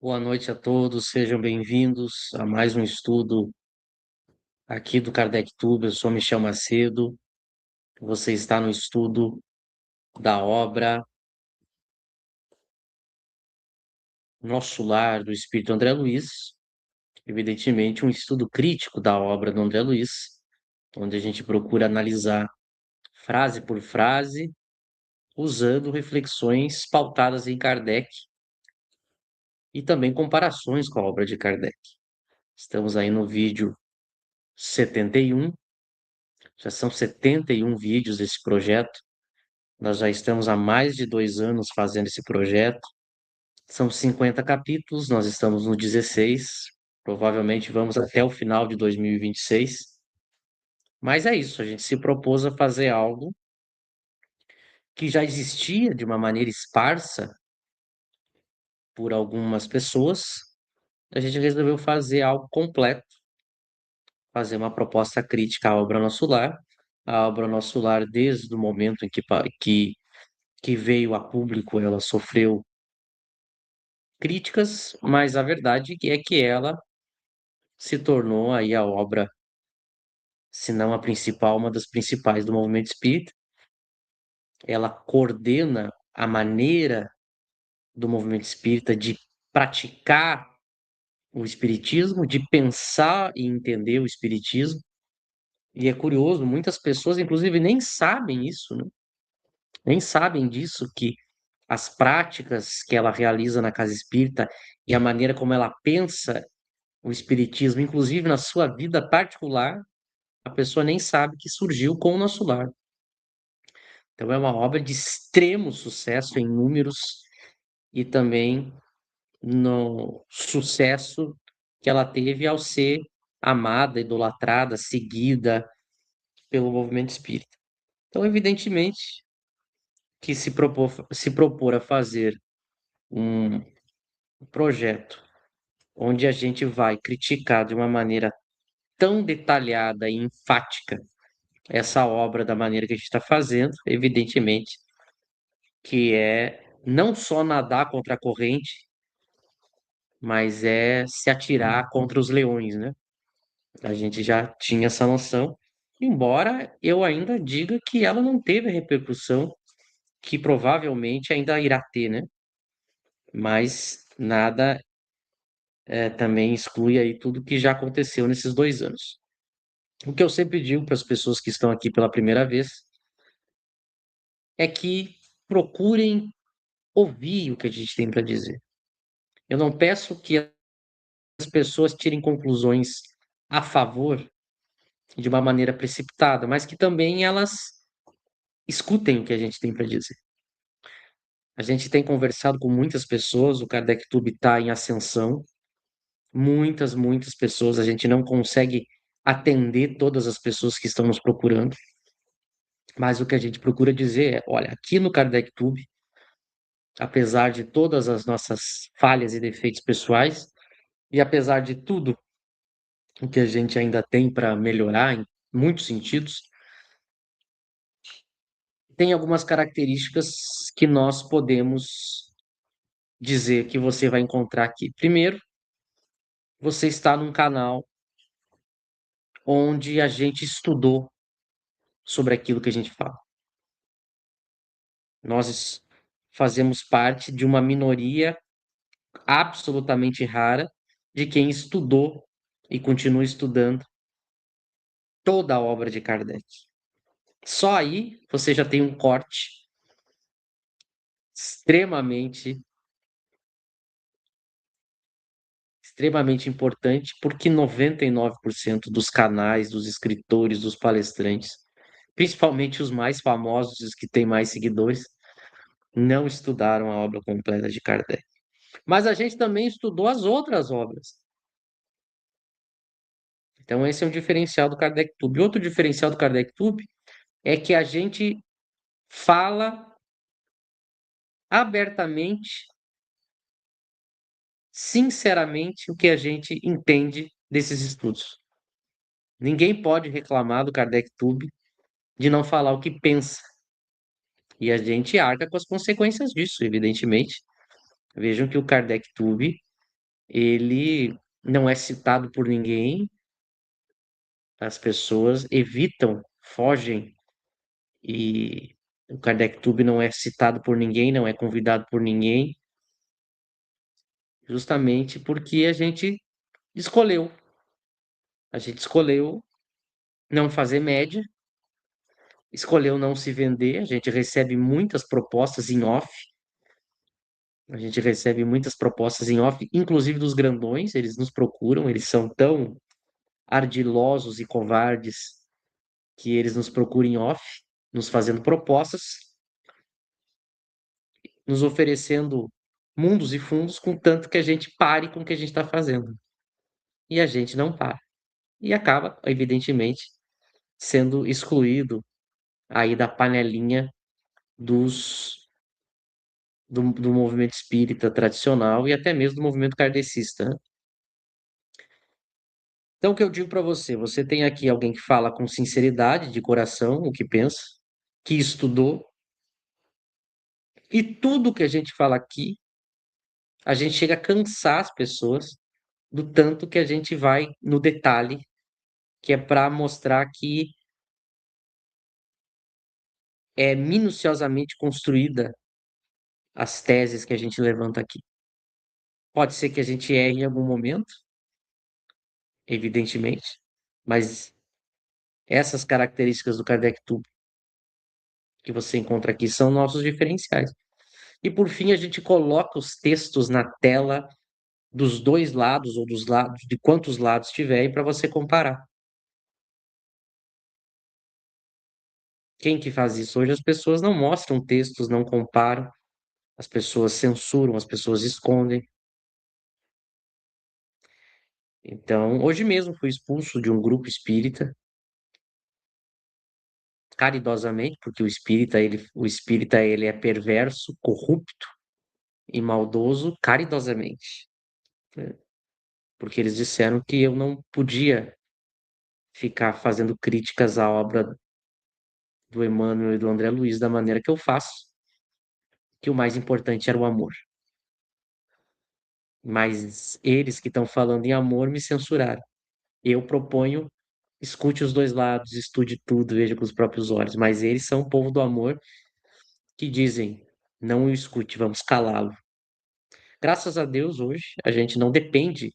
Boa noite a todos, sejam bem-vindos a mais um estudo aqui do KardecTube. Eu sou Michel Macedo. Você está no estudo da obra Nosso Lar, do Espírito André Luiz. Evidentemente, um estudo crítico da obra do André Luiz, onde a gente procura analisar frase por frase, usando reflexões pautadas em Kardec e também comparações com a obra de Kardec. Estamos aí no vídeo 71. Já são 71 vídeos desse projeto. Nós já estamos há mais de 2 anos fazendo esse projeto. São 50 capítulos, nós estamos no 16. Provavelmente vamos até o final de 2026. Mas é isso, a gente se propôs a fazer algo que já existia de uma maneira esparsa por algumas pessoas. A gente resolveu fazer algo completo, fazer uma proposta crítica à obra Nosso Lar. A obra Nosso Lar, desde o momento em que veio a público, ela sofreu críticas, mas a verdade é que ela se tornou aí a obra, se não a principal, uma das principais do movimento espírita. Ela coordena a maneira do movimento espírita de praticar o espiritismo, de pensar e entender o espiritismo. E é curioso, muitas pessoas, inclusive, nem sabem isso, né? Nem sabem disso, que as práticas que ela realiza na casa espírita e a maneira como ela pensa o espiritismo, inclusive na sua vida particular, a pessoa nem sabe que surgiu com o Nosso Lar. Então é uma obra de extremo sucesso em números e também no sucesso que ela teve ao ser amada, idolatrada, seguida pelo movimento espírita. Então, evidentemente, que se propor a fazer um projeto onde a gente vai criticar de uma maneira tão detalhada e enfática essa obra da maneira que a gente está fazendo, evidentemente, que é não só nadar contra a corrente, mas é se atirar contra os leões, né? A gente já tinha essa noção, embora eu ainda diga que ela não teve a repercussão que provavelmente ainda irá ter, né? Mas nada também exclui aí tudo que já aconteceu nesses 2 anos. O que eu sempre digo para as pessoas que estão aqui pela primeira vez é que procurem ouvir o que a gente tem para dizer. Eu não peço que as pessoas tirem conclusões a favor de uma maneira precipitada, mas que também elas escutem o que a gente tem para dizer. A gente tem conversado com muitas pessoas, o KardecTube está em ascensão, muitas pessoas, a gente não consegue atender todas as pessoas que estão nos procurando, mas o que a gente procura dizer é, olha, aqui no KardecTube, apesar de todas as nossas falhas e defeitos pessoais, e apesar de tudo o que a gente ainda tem para melhorar em muitos sentidos, tem algumas características que nós podemos dizer que você vai encontrar aqui. Primeiro, você está num canal onde a gente estudou sobre aquilo que a gente fala. Nós fazemos parte de uma minoria absolutamente rara de quem estudou e continua estudando toda a obra de Kardec. Só aí você já tem um corte extremamente importante, porque 99% dos canais, dos escritores, dos palestrantes, principalmente os mais famosos, os que têm mais seguidores, não estudaram a obra completa de Kardec. Mas a gente também estudou as outras obras. Então, esse é um diferencial do KardecTube. Outro diferencial do KardecTube é que a gente fala abertamente, sinceramente, o que a gente entende desses estudos. Ninguém pode reclamar do KardecTube de não falar o que pensa. E a gente arca com as consequências disso, evidentemente. Vejam que o KardecTube ele não é citado por ninguém, as pessoas evitam, fogem, e o Kardec Tube não é citado por ninguém, não é convidado por ninguém, justamente porque a gente escolheu. A gente escolheu não fazer média, escolheu não se vender, a gente recebe muitas propostas em off, a gente recebe muitas propostas em off, inclusive dos grandões, eles nos procuram, eles são tão ardilosos e covardes que eles nos procuram em off, nos fazendo propostas, nos oferecendo mundos e fundos, contanto que a gente pare com o que a gente está fazendo. E a gente não para. E acaba, evidentemente, sendo excluído aí da panelinha do movimento espírita tradicional e até mesmo do movimento kardecista, né? Então, o que eu digo para você? Você tem aqui alguém que fala com sinceridade, de coração, o que pensa, que estudou, e tudo que a gente fala aqui, a gente chega a cansar as pessoas do tanto que a gente vai no detalhe, que é para mostrar que é minuciosamente construída as teses que a gente levanta aqui. Pode ser que a gente erre em algum momento, evidentemente, mas essas características do Kardec Tube que você encontra aqui são nossos diferenciais. E por fim, a gente coloca os textos na tela dos dois lados ou dos lados, de quantos lados tiver, para você comparar. Quem que faz isso? Hoje as pessoas não mostram textos, não comparam, as pessoas censuram, as pessoas escondem. Então, hoje mesmo fui expulso de um grupo espírita, caridosamente, porque o espírita ele é perverso, corrupto e maldoso caridosamente, né? Porque eles disseram que eu não podia ficar fazendo críticas à obra do Emmanuel e do André Luiz da maneira que eu faço, que o mais importante era o amor. Mas eles que estão falando em amor me censuraram. Eu proponho, escute os dois lados, estude tudo, veja com os próprios olhos. Mas eles são o povo do amor que dizem, não o escute, vamos calá-lo. Graças a Deus, hoje, a gente não depende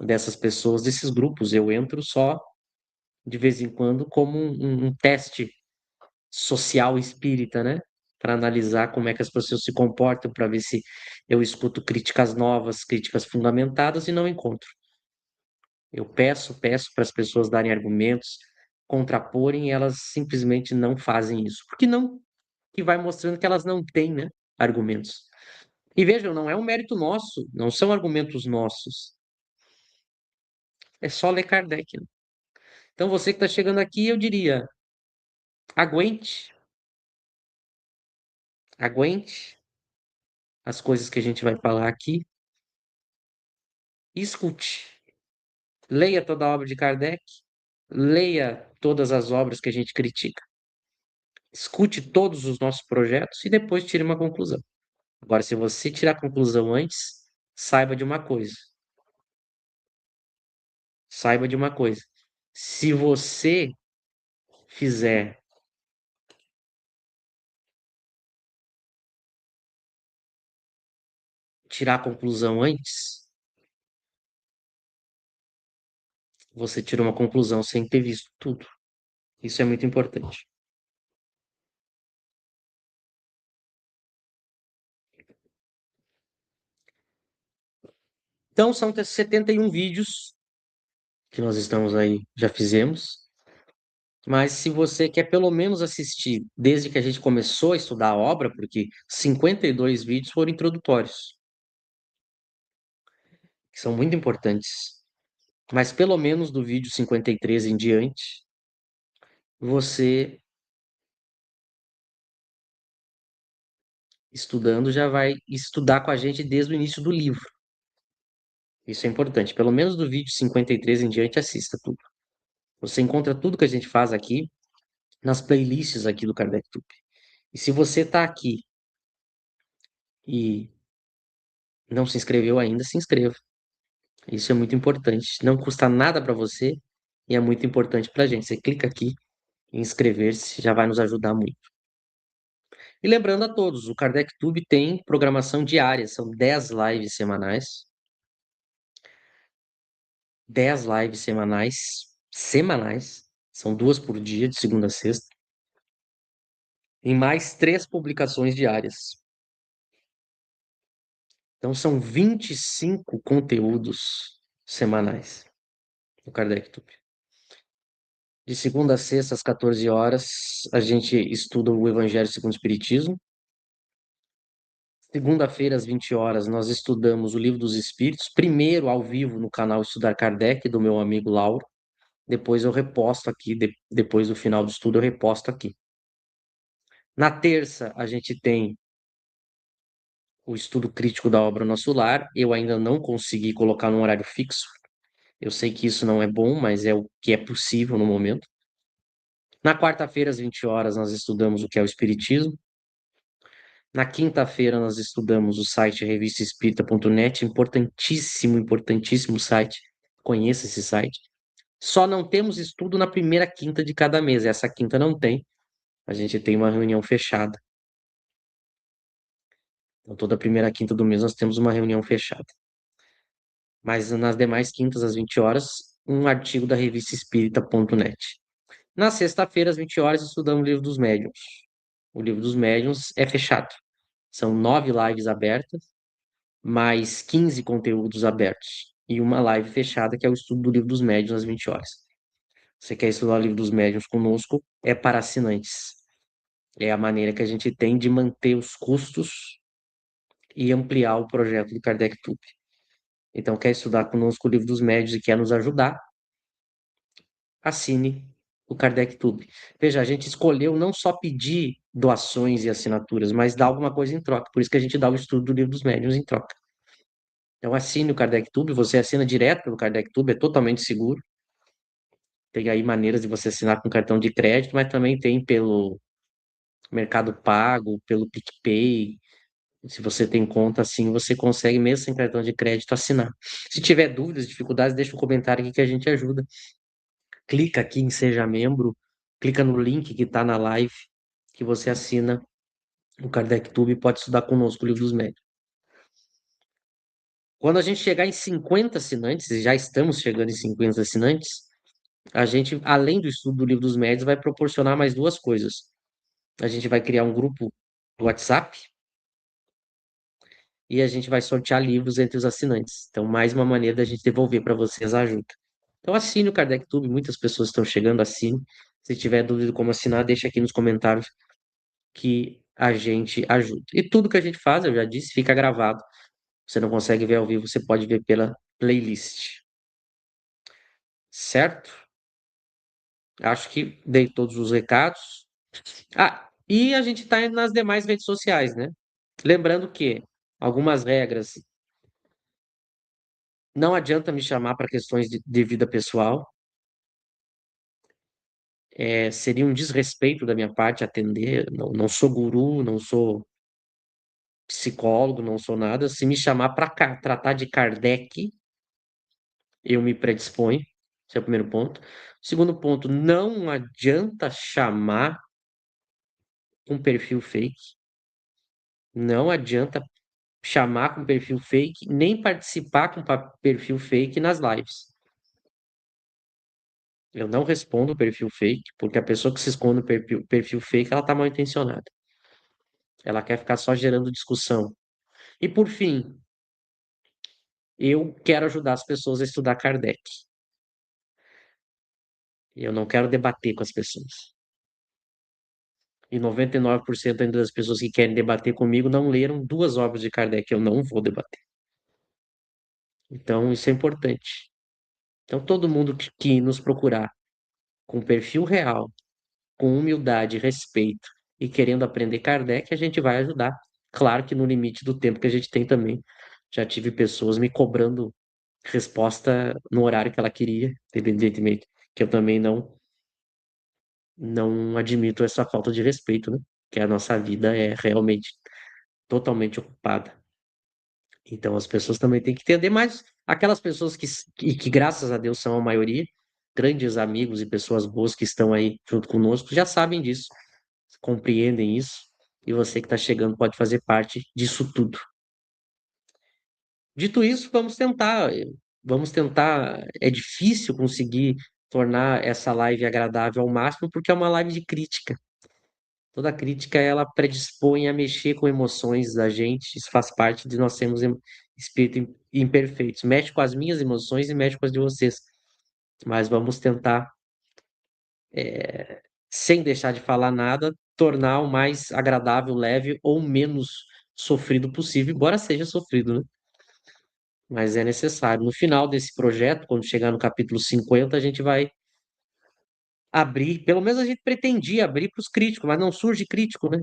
dessas pessoas, desses grupos. Eu entro só de vez em quando como um teste social espírita, né? Para analisar como é que as pessoas se comportam, para ver se eu escuto críticas novas, críticas fundamentadas e não encontro. Eu peço para as pessoas darem argumentos, contraporem, e elas simplesmente não fazem isso. Porque não, que vai mostrando que elas não têm, né, argumentos. E vejam, não é um mérito nosso, não são argumentos nossos. É só ler Kardec, né? Então você que está chegando aqui, eu diria, aguente, aguente as coisas que a gente vai falar aqui e escute. Leia toda a obra de Kardec, leia todas as obras que a gente critica, escute todos os nossos projetos e depois tire uma conclusão. Agora, se você tirar a conclusão antes, saiba de uma coisa. Saiba de uma coisa. Se você fizer tirar a conclusão antes, você tira uma conclusão sem ter visto tudo. Isso é muito importante. Então, são 71 vídeos que nós estamos aí, já fizemos. Mas se você quer pelo menos assistir desde que a gente começou a estudar a obra, porque 52 vídeos foram introdutórios, que são muito importantes, mas pelo menos do vídeo 53 em diante, você estudando já vai estudar com a gente desde o início do livro. Isso é importante. Pelo menos do vídeo 53 em diante, assista tudo. Você encontra tudo que a gente faz aqui nas playlists aqui do Kardec Tube. E se você está aqui e não se inscreveu ainda, se inscreva. Isso é muito importante. Não custa nada para você e é muito importante para a gente. Você clica aqui em inscrever-se, já vai nos ajudar muito. E lembrando a todos, o Kardec Tube tem programação diária, são 10 lives semanais. 10 lives semanais, são duas por dia, de segunda a sexta, em mais três publicações diárias. Então são 25 conteúdos semanais no Kardec Tube. De segunda a sexta, às 14 horas, a gente estuda o Evangelho segundo o Espiritismo. Segunda-feira, às 20 horas, nós estudamos o Livro dos Espíritos, primeiro ao vivo no canal Estudar Kardec, do meu amigo Lauro. Depois eu reposto aqui, depois do final do estudo, eu reposto aqui. Na terça, a gente tem o estudo crítico da obra Nosso Lar. Eu ainda não consegui colocar num horário fixo. Eu sei que isso não é bom, mas é o que é possível no momento. Na quarta-feira, às 20 horas, nós estudamos o que é o Espiritismo. Na quinta-feira, nós estudamos o site revistaespírita.net, importantíssimo, importantíssimo site. Conheça esse site. Só não temos estudo na primeira quinta de cada mês. Essa quinta não tem. A gente tem uma reunião fechada. Então, toda primeira quinta do mês nós temos uma reunião fechada. Mas nas demais quintas, às 20 horas, um artigo da revista espírita.net. Na sexta-feira, às 20 horas, estudamos o Livro dos Médiuns. O Livro dos Médiuns é fechado. São 9 lives abertas, mais 15 conteúdos abertos. E uma live fechada, que é o estudo do Livro dos Médiuns, às 20 horas. Você quer estudar o Livro dos Médiuns conosco? É para assinantes. É a maneira que a gente tem de manter os custos e ampliar o projeto do Kardec Tube. Então, quer estudar conosco o Livro dos Médiuns e quer nos ajudar? Assine o Kardec Tube. Veja, a gente escolheu não só pedir doações e assinaturas, mas dar alguma coisa em troca. Por isso que a gente dá o estudo do Livro dos Médiuns em troca. Então, assine o Kardec Tube, você assina direto pelo Kardec Tube, é totalmente seguro. Tem aí maneiras de você assinar com cartão de crédito, mas também tem pelo Mercado Pago, pelo PicPay. Se você tem conta assim, você consegue, mesmo sem cartão de crédito, assinar. Se tiver dúvidas, dificuldades, deixa um comentário aqui que a gente ajuda. Clica aqui em Seja Membro, clica no link que está na live, que você assina o Kardec Tube e pode estudar conosco o Livro dos Médiuns. Quando a gente chegar em 50 assinantes, e já estamos chegando em 50 assinantes, a gente, além do estudo do Livro dos Médiuns, vai proporcionar mais duas coisas. A gente vai criar um grupo do WhatsApp e a gente vai sortear livros entre os assinantes. Então, mais uma maneira da gente devolver para vocês a ajuda. Então, assine o Kardec Tube, muitas pessoas estão chegando, assine. Se tiver dúvida de como assinar, deixa aqui nos comentários que a gente ajuda. E tudo que a gente faz, eu já disse, fica gravado. Você não consegue ver ao vivo, você pode ver pela playlist. Certo? Acho que dei todos os recados. Ah, e a gente está nas demais redes sociais, né? Lembrando que algumas regras, não adianta me chamar para questões de vida pessoal. Seria um desrespeito da minha parte atender. Não, não sou guru, não sou psicólogo, não sou nada. Se me chamar para tratar de Kardec, eu me predisponho. Esse é o primeiro ponto. Segundo ponto, não adianta chamar com perfil fake. Não adianta chamar com perfil fake, nem participar com perfil fake nas lives. Eu não respondo perfil fake, porque a pessoa que se esconde no perfil fake, ela tá mal intencionada. Ela quer ficar só gerando discussão. E por fim, eu quero ajudar as pessoas a estudar Kardec. Eu não quero debater com as pessoas. E 99% ainda das pessoas que querem debater comigo não leram duas obras de Kardec. Eu não vou debater. Então, isso é importante. Então, todo mundo que nos procurar com perfil real, com humildade, respeito e querendo aprender Kardec, a gente vai ajudar. Claro que no limite do tempo que a gente tem também. Já tive pessoas me cobrando resposta no horário que ela queria, evidentemente, que eu também não admito essa falta de respeito, né? Que a nossa vida é realmente totalmente ocupada. Então as pessoas também têm que entender, mas aquelas pessoas que graças a Deus são a maioria, grandes amigos e pessoas boas que estão aí junto conosco, já sabem disso, compreendem isso, e você que está chegando pode fazer parte disso tudo. Dito isso, vamos tentar. É difícil conseguir tornar essa live agradável ao máximo, porque é uma live de crítica. Toda crítica ela predispõe a mexer com emoções da gente, isso faz parte de nós sermos espíritos imperfeitos. Mexe com as minhas emoções e mexe com as de vocês. Mas vamos tentar, sem deixar de falar nada, tornar o mais agradável, leve ou menos sofrido possível, embora seja sofrido, né? Mas é necessário. No final desse projeto, quando chegar no capítulo 50, a gente vai abrir, pelo menos a gente pretendia abrir para os críticos, mas não surge crítico, né?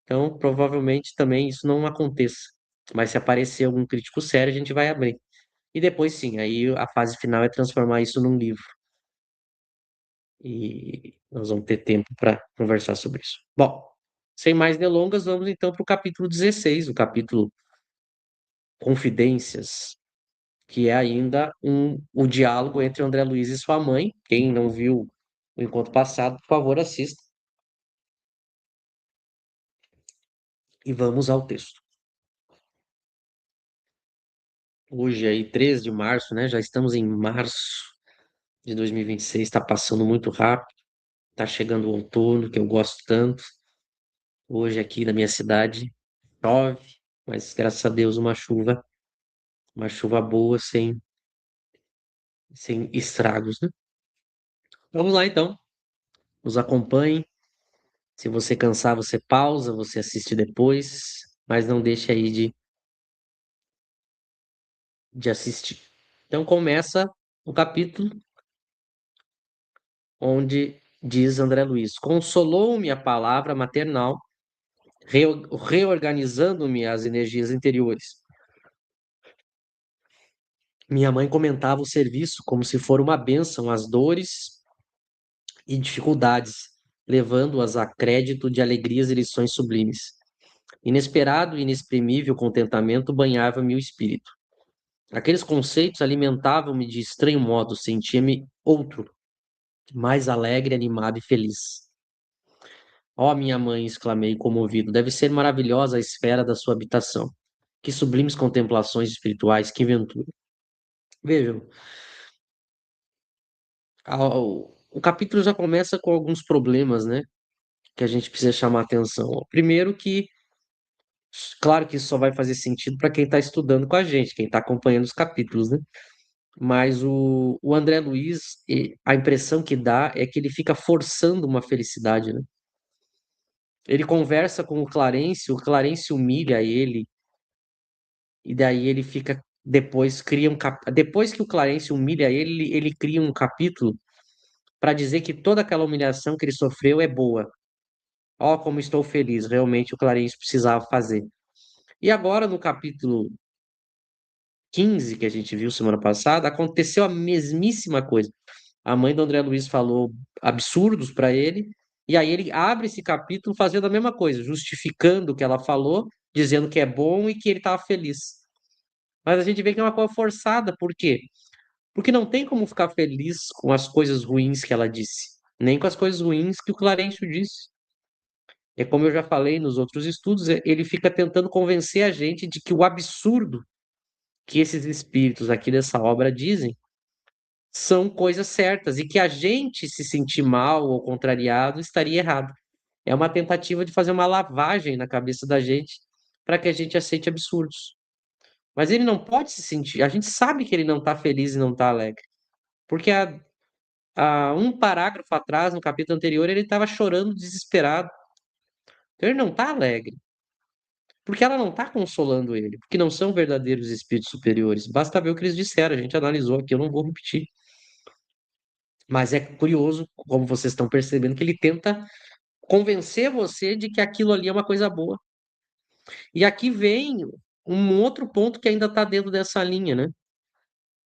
Então, provavelmente também isso não aconteça. Mas se aparecer algum crítico sério, a gente vai abrir. E depois, sim, aí a fase final é transformar isso num livro. E nós vamos ter tempo para conversar sobre isso. Bom, sem mais delongas, vamos então para o capítulo 16, o capítulo Confidências, que é ainda o diálogo entre André Luiz e sua mãe. Quem não viu o encontro passado, por favor, assista. E vamos ao texto. Hoje aí, 13 de março, né? Já estamos em março de 2026, está passando muito rápido. Está chegando o outono, que eu gosto tanto. Hoje aqui na minha cidade chove, mas graças a Deus uma chuva boa, sem estragos, né? Vamos lá então, nos acompanhe. Se você cansar, você pausa, você assiste depois, mas não deixe aí de assistir. Então começa o capítulo onde diz André Luiz: Consolou-me a palavra maternal, reorganizando-me as energias interiores. Minha mãe comentava o serviço como se for uma bênção às dores e dificuldades, levando-as a crédito de alegrias e lições sublimes. Inesperado e inexprimível contentamento banhava-me o espírito. Aqueles conceitos alimentavam-me de estranho modo, sentia-me outro, mais alegre, animado e feliz. Ó, minha mãe, exclamei comovido, deve ser maravilhosa a esfera da sua habitação. Que sublimes contemplações espirituais, que ventura. Vejam, o capítulo já começa com alguns problemas, né, que a gente precisa chamar atenção. Primeiro que, claro que isso só vai fazer sentido para quem está estudando com a gente, quem está acompanhando os capítulos, né? Mas o André Luiz, a impressão que dá é que ele fica forçando uma felicidade, né? Ele conversa com o Clarence humilha ele, e daí ele fica, depois cria depois que o Clarence humilha ele cria um capítulo para dizer que toda aquela humilhação que ele sofreu é boa. Ó, como estou feliz, realmente o Clarence precisava fazer. E agora, no capítulo 15, que a gente viu semana passada, aconteceu a mesmíssima coisa. A mãe do André Luiz falou absurdos para ele, e aí ele abre esse capítulo fazendo a mesma coisa, justificando o que ela falou, dizendo que é bom e que ele estava feliz. Mas a gente vê que é uma coisa forçada, por quê? Porque não tem como ficar feliz com as coisas ruins que ela disse, nem com as coisas ruins que o Clarencio disse. É como eu já falei nos outros estudos, ele fica tentando convencer a gente de que o absurdo que esses espíritos aqui dessa obra dizem são coisas certas e que a gente se sentir mal ou contrariado estaria errado. É uma tentativa de fazer uma lavagem na cabeça da gente para que a gente aceite absurdos. Mas ele não pode se sentir. A gente sabe que ele não está feliz e não está alegre, porque há um parágrafo atrás, no capítulo anterior, ele estava chorando desesperado. Então ele não está alegre. Porque ela não está consolando ele, porque não são verdadeiros espíritos superiores. Basta ver o que eles disseram, a gente analisou aqui, eu não vou repetir. Mas é curioso, como vocês estão percebendo, que ele tenta convencer você de que aquilo ali é uma coisa boa. E aqui vem um outro ponto que ainda está dentro dessa linha, né?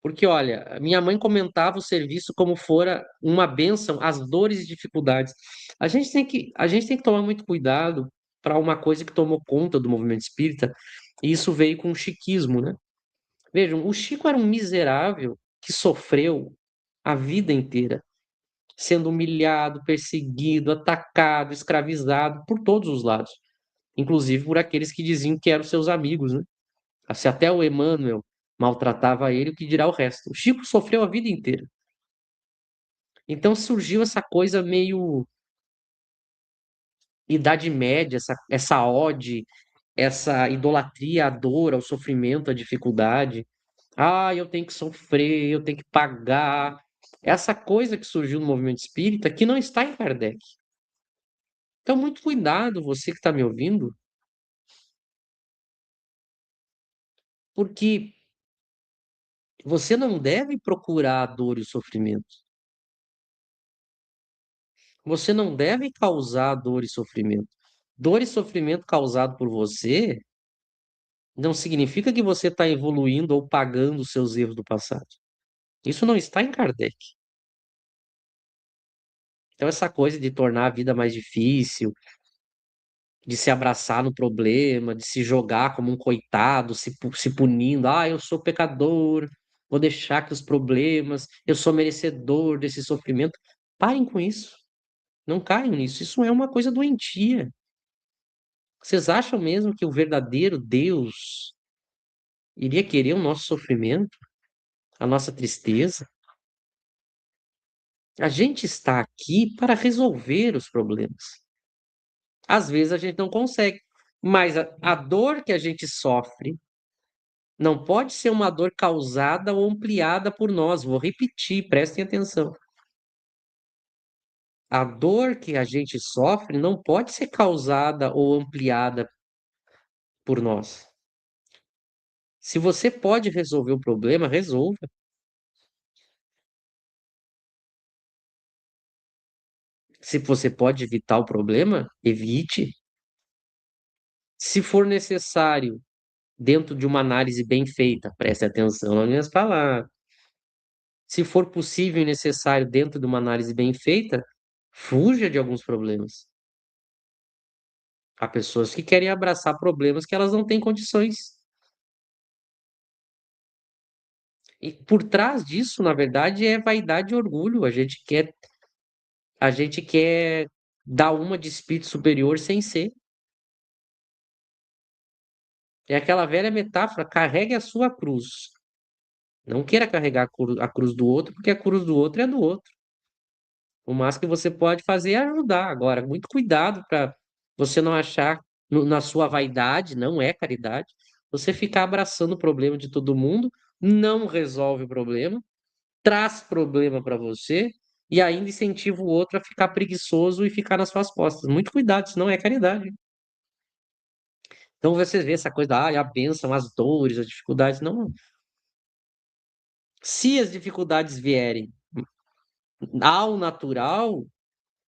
Porque, olha, minha mãe comentava o serviço como fora uma bênção, as dores e dificuldades. A gente tem que tomar muito cuidado para uma coisa que tomou conta do movimento espírita, E isso veio com o chiquismo, né? Vejam, o Chico era um miserável que sofreu a vida inteira, sendo humilhado, perseguido, atacado, escravizado por todos os lados, inclusive por aqueles que diziam que eram seus amigos, né? Se até o Emmanuel maltratava ele, o que dirá o resto? O Chico sofreu a vida inteira. Então surgiu essa coisa meio Idade Média, essa ode, essa idolatria à dor, ao sofrimento, à dificuldade. Ah, eu tenho que sofrer, eu tenho que pagar. Essa coisa que surgiu no movimento espírita que não está em Kardec. Então, muito cuidado, você que está me ouvindo, porque você não deve procurar a dor e o sofrimento. Você não deve causar dor e sofrimento. Dor e sofrimento causado por você não significa que você está evoluindo ou pagando os seus erros do passado. Isso não está em Kardec. Então, essa coisa de tornar a vida mais difícil, de se abraçar no problema, de se jogar como um coitado, se punindo, ah, eu sou pecador, vou deixar que os problemas, eu sou merecedor desse sofrimento. Parem com isso. Não caiam nisso. Isso é uma coisa doentia. Vocês acham mesmo que o verdadeiro Deus iria querer o nosso sofrimento, a nossa tristeza? A gente está aqui para resolver os problemas. Às vezes a gente não consegue, mas a dor que a gente sofre não pode ser uma dor causada ou ampliada por nós. Vou repetir, prestem atenção. A dor que a gente sofre não pode ser causada ou ampliada por nós. Se você pode resolver o problema, resolva. Se você pode evitar o problema, evite. Se for necessário, dentro de uma análise bem feita, preste atenção nas minhas palavras. Se for possível e necessário, dentro de uma análise bem feita, fuja de alguns problemas. Há pessoas que querem abraçar problemas que elas não têm condições. E por trás disso, na verdade, é vaidade e orgulho. A gente quer dar uma de espírito superior sem ser. É aquela velha metáfora, carregue a sua cruz. Não queira carregar a cruz do outro, porque a cruz do outro é do outro. O máximo que você pode fazer é ajudar. Agora, muito cuidado para você não achar na sua vaidade, não é caridade, você ficar abraçando o problema de todo mundo, não resolve o problema, traz problema para você e ainda incentiva o outro a ficar preguiçoso e ficar nas suas costas. Muito cuidado, isso não é caridade. Então você vê essa coisa, a bênção, as dores, as dificuldades. Não. Se as dificuldades vierem ao natural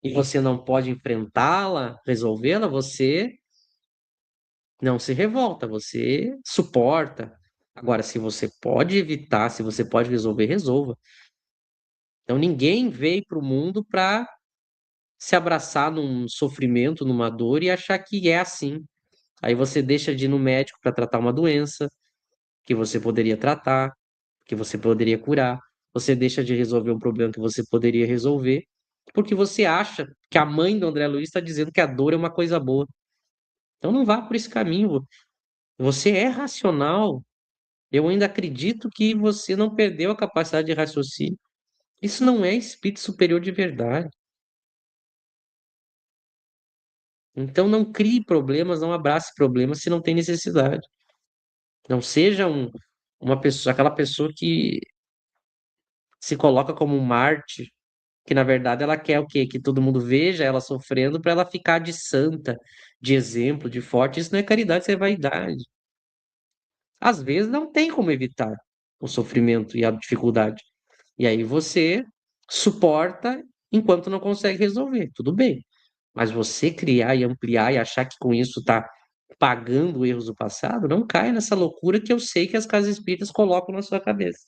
e você não pode enfrentá-la, resolvê-la, você não se revolta, você suporta. Agora, se você pode evitar, se você pode resolver, resolva. Então, ninguém veio para o mundo para se abraçar num sofrimento, numa dor e achar que é assim. Aí você deixa de ir no médico para tratar uma doença que você poderia tratar, que você poderia curar. Você deixa de resolver um problema que você poderia resolver, porque você acha que a mãe do André Luiz está dizendo que a dor é uma coisa boa. Então não vá por esse caminho. Você é racional. Eu ainda acredito que você não perdeu a capacidade de raciocínio. Isso não é espírito superior de verdade. Então não crie problemas, não abrace problemas se não tem necessidade. Não seja uma pessoa, aquela pessoa que se coloca como um mártir, que na verdade ela quer o quê? Que todo mundo veja ela sofrendo para ela ficar de santa, de exemplo, de forte. Isso não é caridade, isso é vaidade. Às vezes não tem como evitar o sofrimento e a dificuldade. E aí você suporta enquanto não consegue resolver. Tudo bem. Mas você criar e ampliar e achar que com isso está pagando erros do passado, não cai nessa loucura que eu sei que as casas espíritas colocam na sua cabeça.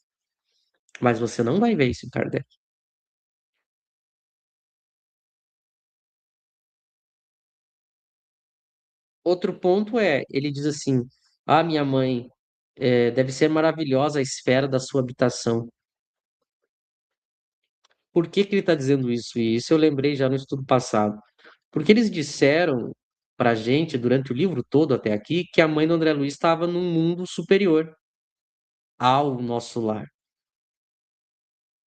Mas você não vai ver isso em Kardec. Outro ponto é, ele diz assim, Ah, minha mãe, deve ser maravilhosa a esfera da sua habitação. Por que que ele está dizendo isso? E isso eu lembrei já no estudo passado. Porque eles disseram para gente, durante o livro todo até aqui, que a mãe do André Luiz estava num mundo superior ao nosso lar.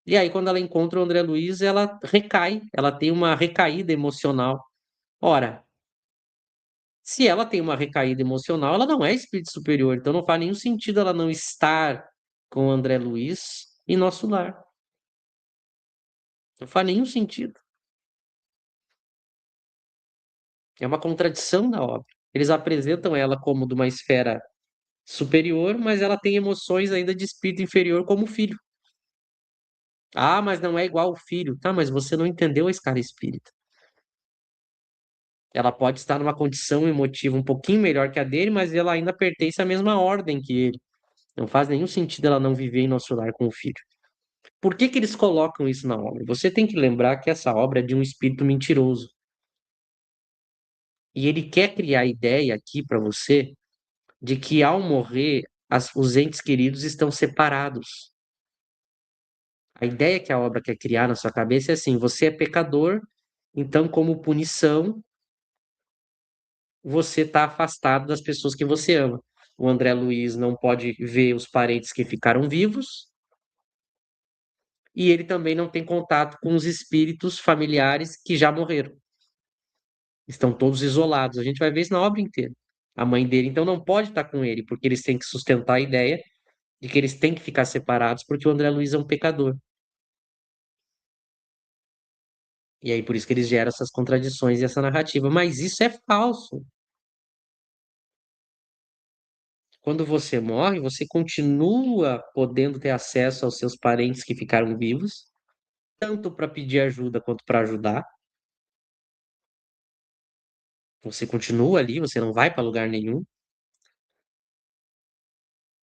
E aí, quando ela encontra o André Luiz, ela recai, ela tem uma recaída emocional. Ora, se ela tem uma recaída emocional, ela não é espírito superior, então não faz nenhum sentido ela não estar com o André Luiz em nosso lar. Não faz nenhum sentido. É uma contradição da obra. Eles apresentam ela como de uma esfera superior, mas ela tem emoções ainda de espírito inferior como o filho. Ah, mas não é igual o filho. Tá, mas você não entendeu a escala espírita. Ela pode estar numa condição emotiva um pouquinho melhor que a dele, mas ela ainda pertence à mesma ordem que ele. Não faz nenhum sentido ela não viver em nosso lar com o filho. Por que que eles colocam isso na obra? Você tem que lembrar que essa obra é de um espírito mentiroso. E ele quer criar a ideia aqui para você de que ao morrer, os entes queridos estão separados. A ideia que a obra quer criar na sua cabeça é assim: você é pecador, então, como punição, você está afastado das pessoas que você ama. O André Luiz não pode ver os parentes que ficaram vivos, e ele também não tem contato com os espíritos familiares que já morreram. Estão todos isolados. A gente vai ver isso na obra inteira. A mãe dele, então, não pode estar com ele, porque eles têm que sustentar a ideia de que eles têm que ficar separados, porque o André Luiz é um pecador. E aí, por isso que eles geram essas contradições e essa narrativa. Mas isso é falso. Quando você morre, você continua podendo ter acesso aos seus parentes que ficaram vivos, tanto para pedir ajuda quanto para ajudar. Você continua ali, você não vai para lugar nenhum.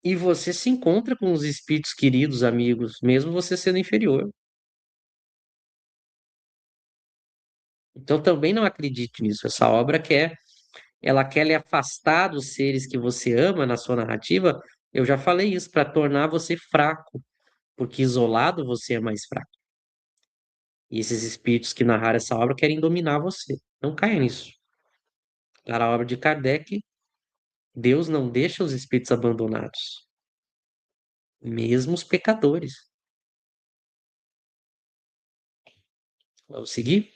E você se encontra com os espíritos queridos, amigos, mesmo você sendo inferior. Então também não acredite nisso. Essa obra ela quer lhe afastar dos seres que você ama na sua narrativa. Eu já falei isso, para tornar você fraco, porque isolado você é mais fraco. E esses espíritos que narraram essa obra querem dominar você. Não caia nisso. Para a obra de Kardec, Deus não deixa os espíritos abandonados, mesmo os pecadores. Vamos seguir?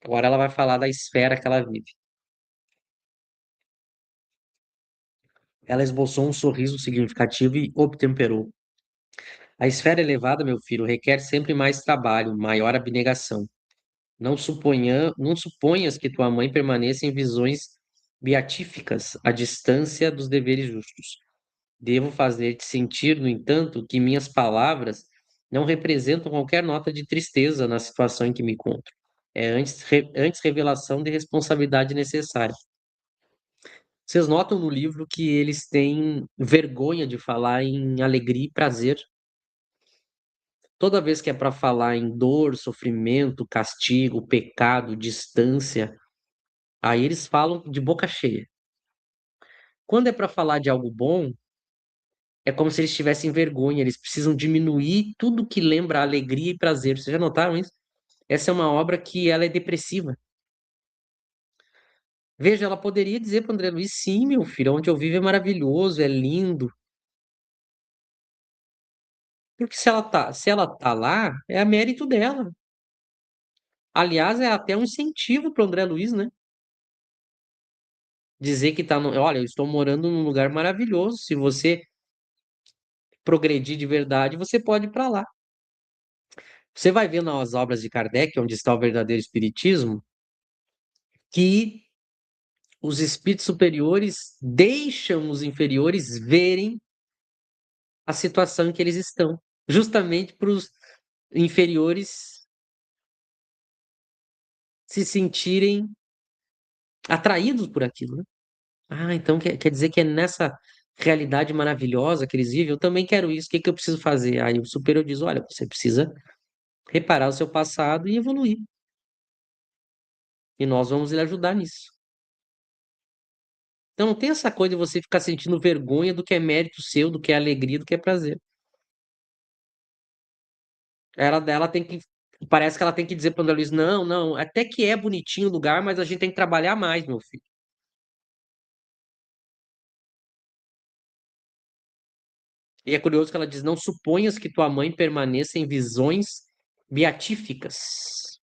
Agora ela vai falar da esfera que ela vive. Ela esboçou um sorriso significativo e obtemperou. A esfera elevada, meu filho, requer sempre mais trabalho, maior abnegação. Não suponhas que tua mãe permaneça em visões beatíficas, à distância dos deveres justos. Devo fazer-te sentir, no entanto, que minhas palavras não representam qualquer nota de tristeza na situação em que me encontro. É antes revelação de responsabilidade necessária. Vocês notam no livro que eles têm vergonha de falar em alegria e prazer. Toda vez que é para falar em dor, sofrimento, castigo, pecado, distância, aí eles falam de boca cheia. Quando é para falar de algo bom, é como se eles tivessem vergonha, eles precisam diminuir tudo que lembra alegria e prazer. Vocês já notaram isso? Essa é uma obra que ela é depressiva. Veja, ela poderia dizer para André Luiz, sim, meu filho, onde eu vivo é maravilhoso, é lindo. Porque se ela tá lá, é a mérito dela. Aliás, é até um incentivo para o André Luiz, né? Dizer que tá no, olha, eu estou morando num lugar maravilhoso. Se você progredir de verdade, você pode ir para lá. Você vai ver nas obras de Kardec, onde está o verdadeiro espiritismo, que os espíritos superiores deixam os inferiores verem a situação em que eles estão, justamente para os inferiores se sentirem atraídos por aquilo, né? Ah, então quer dizer que é nessa realidade maravilhosa que eles vivem, eu também quero isso, o que que eu preciso fazer? Aí o superior diz, olha, você precisa reparar o seu passado e evoluir. E nós vamos lhe ajudar nisso. Então não tem essa coisa de você ficar sentindo vergonha do que é mérito seu, do que é alegria, do que é prazer. Ela dela tem que. Parece que ela tem que dizer para o André Luiz, não, não, até que é bonitinho o lugar, mas a gente tem que trabalhar mais, meu filho. E é curioso que ela diz, não suponhas que tua mãe permaneça em visões beatíficas.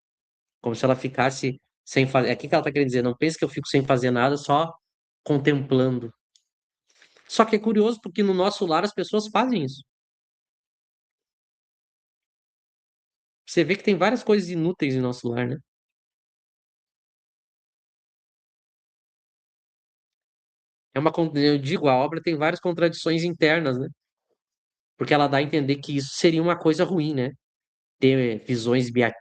Como se ela ficasse sem fazer. É o que ela está querendo dizer? Não pense que eu fico sem fazer nada, só contemplando. Só que é curioso porque no nosso lar as pessoas fazem isso. Você vê que tem várias coisas inúteis em nosso lar, né? Eu digo, a obra tem várias contradições internas, né? Porque ela dá a entender que isso seria uma coisa ruim, né? Ter visões bea-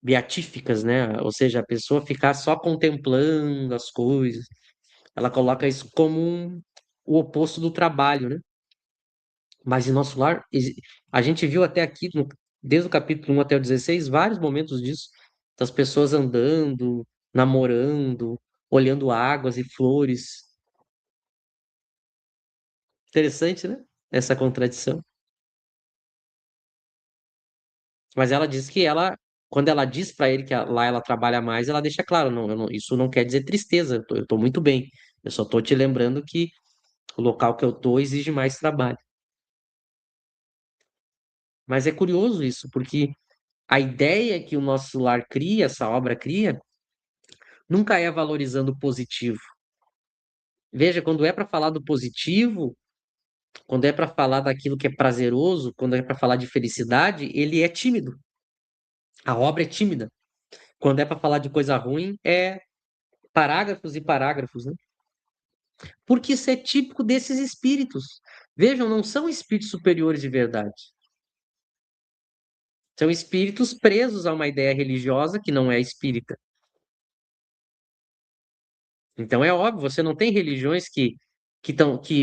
beatíficas, né? Ou seja, a pessoa ficar só contemplando as coisas. Ela coloca isso como o oposto do trabalho, né? Mas em nosso lar, a gente viu até aqui, desde o capítulo 1 até o 16, vários momentos disso, das pessoas andando, namorando, olhando águas e flores. Interessante, né? Essa contradição. Mas ela diz que ela, quando ela diz para ele que lá ela trabalha mais, ela deixa claro, não, isso não quer dizer tristeza, eu tô muito bem. Eu só tô te lembrando que o local que eu tô exige mais trabalho. Mas é curioso isso, porque a ideia que o nosso lar cria, essa obra cria, nunca é valorizando o positivo. Veja, quando é para falar do positivo, quando é para falar daquilo que é prazeroso, quando é para falar de felicidade, ele é tímido. A obra é tímida. Quando é para falar de coisa ruim, é parágrafos e parágrafos, né? Porque isso é típico desses espíritos. Vejam, não são espíritos superiores de verdade. São espíritos presos a uma ideia religiosa que não é espírita. Então é óbvio, você não tem religiões que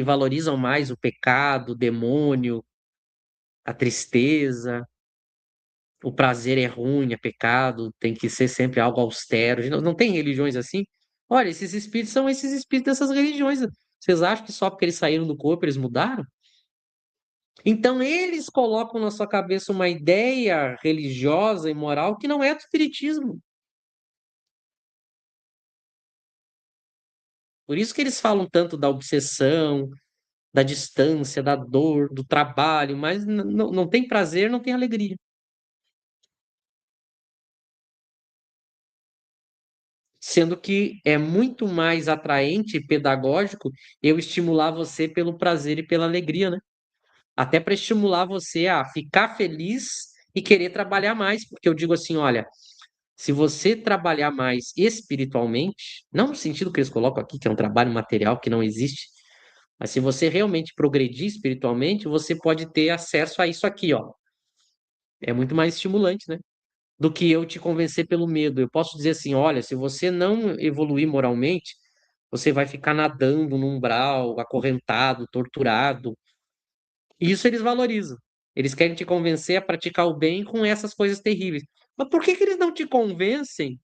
valorizam mais o pecado, o demônio, a tristeza, o prazer é ruim, é pecado, tem que ser sempre algo austero. Não, não tem religiões assim? Olha, esses espíritos são esses espíritos dessas religiões. Vocês acham que só porque eles saíram do corpo eles mudaram? Então eles colocam na sua cabeça uma ideia religiosa e moral que não é do espiritismo. Por isso que eles falam tanto da obsessão, da distância, da dor, do trabalho, mas não tem prazer, não tem alegria. Sendo que é muito mais atraente e pedagógico eu estimular você pelo prazer e pela alegria, né? Até para estimular você a ficar feliz e querer trabalhar mais, porque eu digo assim, olha, se você trabalhar mais espiritualmente, não no sentido que eles colocam aqui, que é um trabalho material que não existe, mas se você realmente progredir espiritualmente, você pode ter acesso a isso aqui, ó. É muito mais estimulante, né? Do que eu te convencer pelo medo. Eu posso dizer assim, olha, se você não evoluir moralmente, você vai ficar nadando no umbral, acorrentado, torturado. Isso eles valorizam. Eles querem te convencer a praticar o bem com essas coisas terríveis. Mas por que que eles não te convencem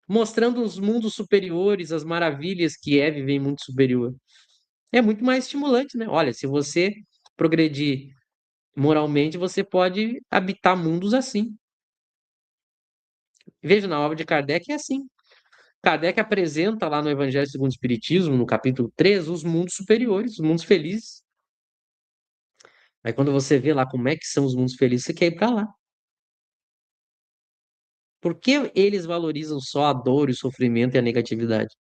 mostrando os mundos superiores, as maravilhas que é viver em mundo superior? É muito mais estimulante, né? Olha, se você progredir moralmente, você pode habitar mundos assim. Veja, na obra de Kardec é assim. Kardec apresenta lá no Evangelho segundo o Espiritismo, no capítulo 3, os mundos superiores, os mundos felizes. Aí quando você vê lá como é que são os mundos felizes, você quer ir para lá. Por que eles valorizam só a dor, o sofrimento e a negatividade?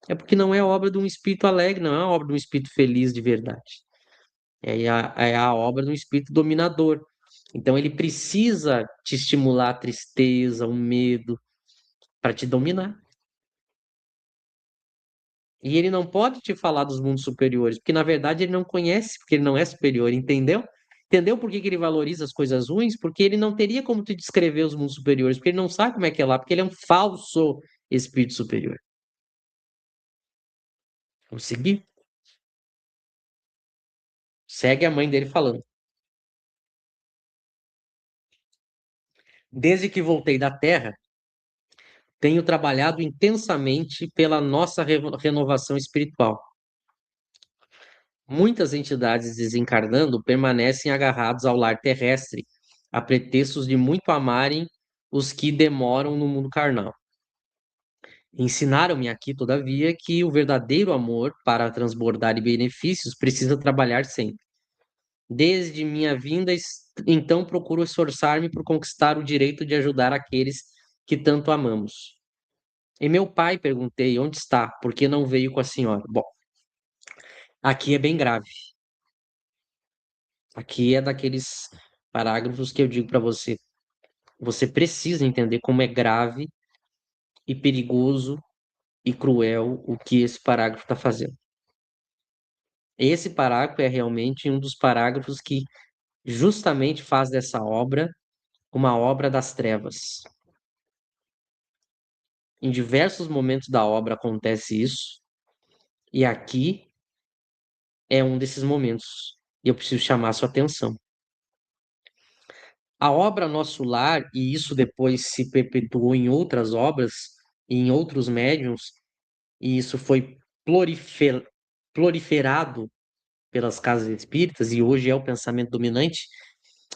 É porque não é obra de um espírito alegre, não é obra de um espírito feliz de verdade. É a obra de um espírito dominador. Então ele precisa te estimular a tristeza, o medo, para te dominar. E ele não pode te falar dos mundos superiores, porque na verdade ele não conhece, porque ele não é superior, entendeu? Entendeu por que que ele valoriza as coisas ruins? Porque ele não teria como te descrever os mundos superiores, porque ele não sabe como é que é lá, porque ele é um falso espírito superior. Vamos seguir? Segue a mãe dele falando. Desde que voltei da Terra, tenho trabalhado intensamente pela nossa renovação espiritual. Muitas entidades desencarnando permanecem agarrados ao lar terrestre, a pretextos de muito amarem os que demoram no mundo carnal. Ensinaram-me aqui, todavia, que o verdadeiro amor, para transbordar em benefícios, precisa trabalhar sempre. Desde minha vinda, então procuro esforçar-me por conquistar o direito de ajudar aqueles que tanto amamos. E meu pai, perguntei, onde está? Por que não veio com a senhora? Bom, aqui é bem grave. Aqui é daqueles parágrafos que eu digo para você. Você precisa entender como é grave e perigoso e cruel o que esse parágrafo está fazendo. Esse parágrafo é realmente um dos parágrafos que justamente faz dessa obra uma obra das trevas. Em diversos momentos da obra acontece isso, e aqui é um desses momentos. E eu preciso chamar a sua atenção. A obra Nosso Lar, e isso depois se perpetuou em outras obras, e em outros médiuns, e isso foi proliferado pelas casas espíritas, e hoje é o pensamento dominante,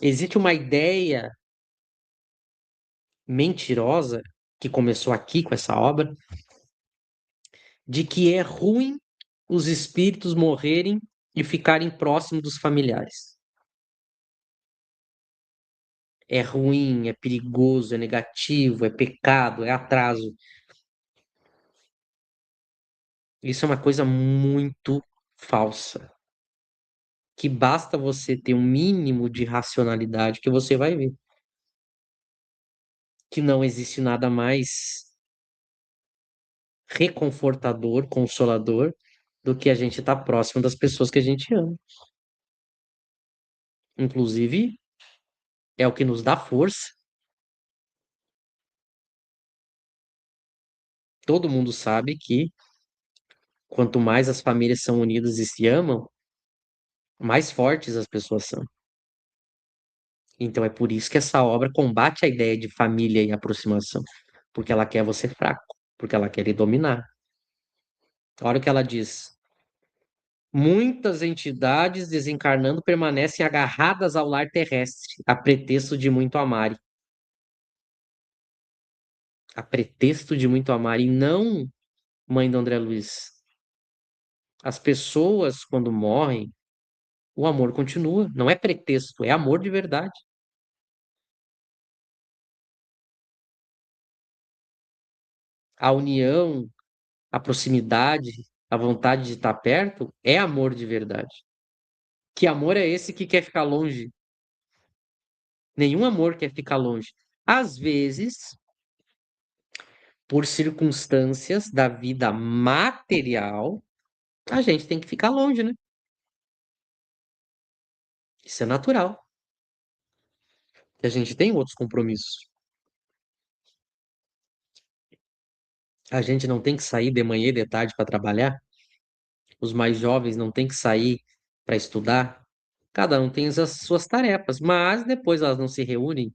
existe uma ideia mentirosa, que começou aqui com essa obra, de que é ruim os espíritos morrerem e ficarem próximos dos familiares. É ruim, é perigoso, é negativo, é pecado, é atraso. Isso é uma coisa muito falsa. Que basta você ter um mínimo de racionalidade que você vai ver que não existe nada mais reconfortador, consolador do que a gente estar próximo das pessoas que a gente ama. Inclusive, é o que nos dá força. Todo mundo sabe que quanto mais as famílias são unidas e se amam, mais fortes as pessoas são. Então é por isso que essa obra combate a ideia de família e aproximação, porque ela quer você fraco, porque ela quer lhe dominar. Olha o que ela diz. Muitas entidades desencarnando permanecem agarradas ao lar terrestre, a pretexto de muito amar. A pretexto de muito amar. E não, mãe do André Luiz. As pessoas, quando morrem, o amor continua. Não é pretexto, é amor de verdade. A união, a proximidade, a vontade de estar perto é amor de verdade. Que amor é esse que quer ficar longe? Nenhum amor quer ficar longe. Às vezes, por circunstâncias da vida material, a gente tem que ficar longe, né? Isso é natural. A gente tem outros compromissos. A gente não tem que sair de manhã e de tarde para trabalhar. Os mais jovens não têm que sair para estudar. Cada um tem as suas tarefas, mas depois elas não se reúnem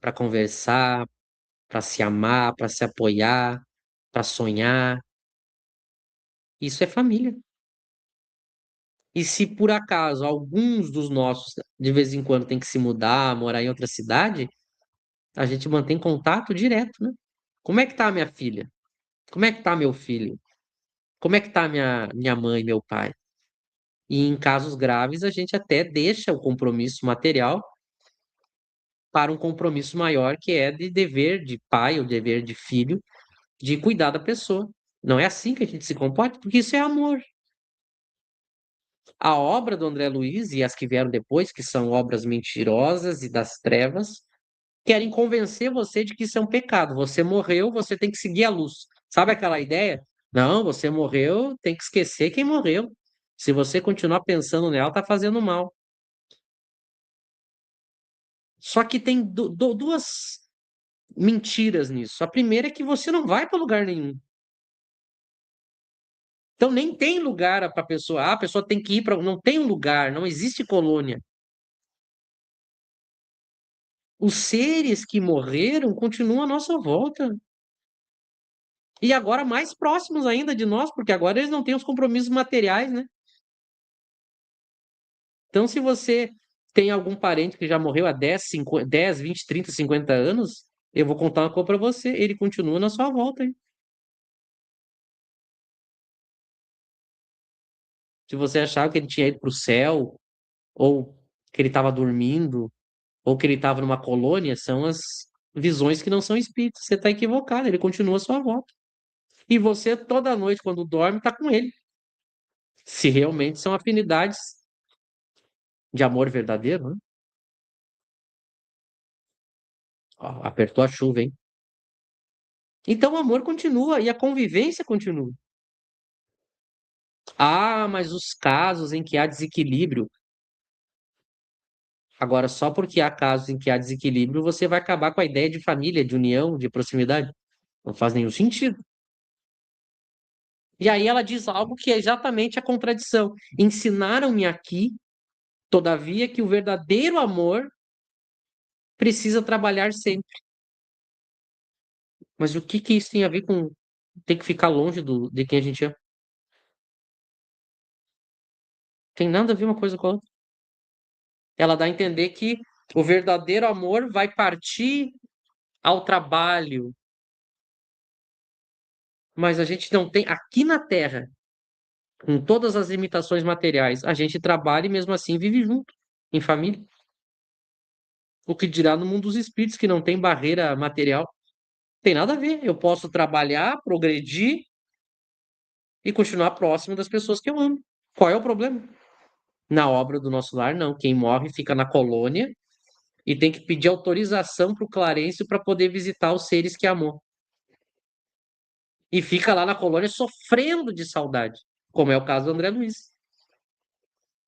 para conversar, para se amar, para se apoiar, para sonhar. Isso é família. E se por acaso alguns dos nossos de vez em quando tem que se mudar, morar em outra cidade, a gente mantém contato direto, né? Como é que tá a minha filha? Como é que tá meu filho? Como é que tá minha mãe, meu pai? E em casos graves, a gente até deixa o compromisso material para um compromisso maior, que é de dever de pai ou dever de filho, de cuidar da pessoa. Não é assim que a gente se comporta, porque isso é amor. A obra do André Luiz e as que vieram depois, que são obras mentirosas e das trevas, querem convencer você de que isso é um pecado. Você morreu, você tem que seguir a luz. Sabe aquela ideia? Não, você morreu, tem que esquecer quem morreu. Se você continuar pensando nela, tá fazendo mal. Só que tem duas mentiras nisso. A primeira é que você não vai para lugar nenhum. Então nem tem lugar para a pessoa. Ah, a pessoa tem que ir para. Não tem um lugar, não existe colônia. Os seres que morreram continuam à nossa volta. E agora mais próximos ainda de nós, porque agora eles não têm os compromissos materiais, né? Então, se você tem algum parente que já morreu há 10, 20, 30, 50 anos, eu vou contar uma coisa para você, ele continua na sua volta, hein? Se você achava que ele tinha ido para o céu, ou que ele estava dormindo, ou que ele estava numa colônia, são as visões que não são espíritos. Você está equivocado, ele continua à sua volta. E você, toda noite, quando dorme, está com ele. Se realmente são afinidades de amor verdadeiro, né? Ó, apertou a chuva, hein? Então o amor continua e a convivência continua. Ah, mas os casos em que há desequilíbrio. Agora, só porque há casos em que há desequilíbrio, você vai acabar com a ideia de família, de união, de proximidade. Não faz nenhum sentido. E aí ela diz algo que é exatamente a contradição. Ensinaram-me aqui, todavia, que o verdadeiro amor precisa trabalhar sempre. Mas o que que isso tem a ver com ter que ficar longe de quem a gente ama? Tem nada a ver uma coisa com a outra. Ela dá a entender que o verdadeiro amor vai partir ao trabalho, mas a gente não tem aqui na Terra, com todas as limitações materiais, a gente trabalha e mesmo assim vive junto, em família. O que dirá no mundo dos espíritos, que não tem barreira material? Tem nada a ver. Eu posso trabalhar, progredir e continuar próximo das pessoas que eu amo. Qual é o problema? Na obra do nosso lar, não. Quem morre fica na colônia e tem que pedir autorização para o Clarencio para poder visitar os seres que amou. E fica lá na colônia sofrendo de saudade, como é o caso do André Luiz.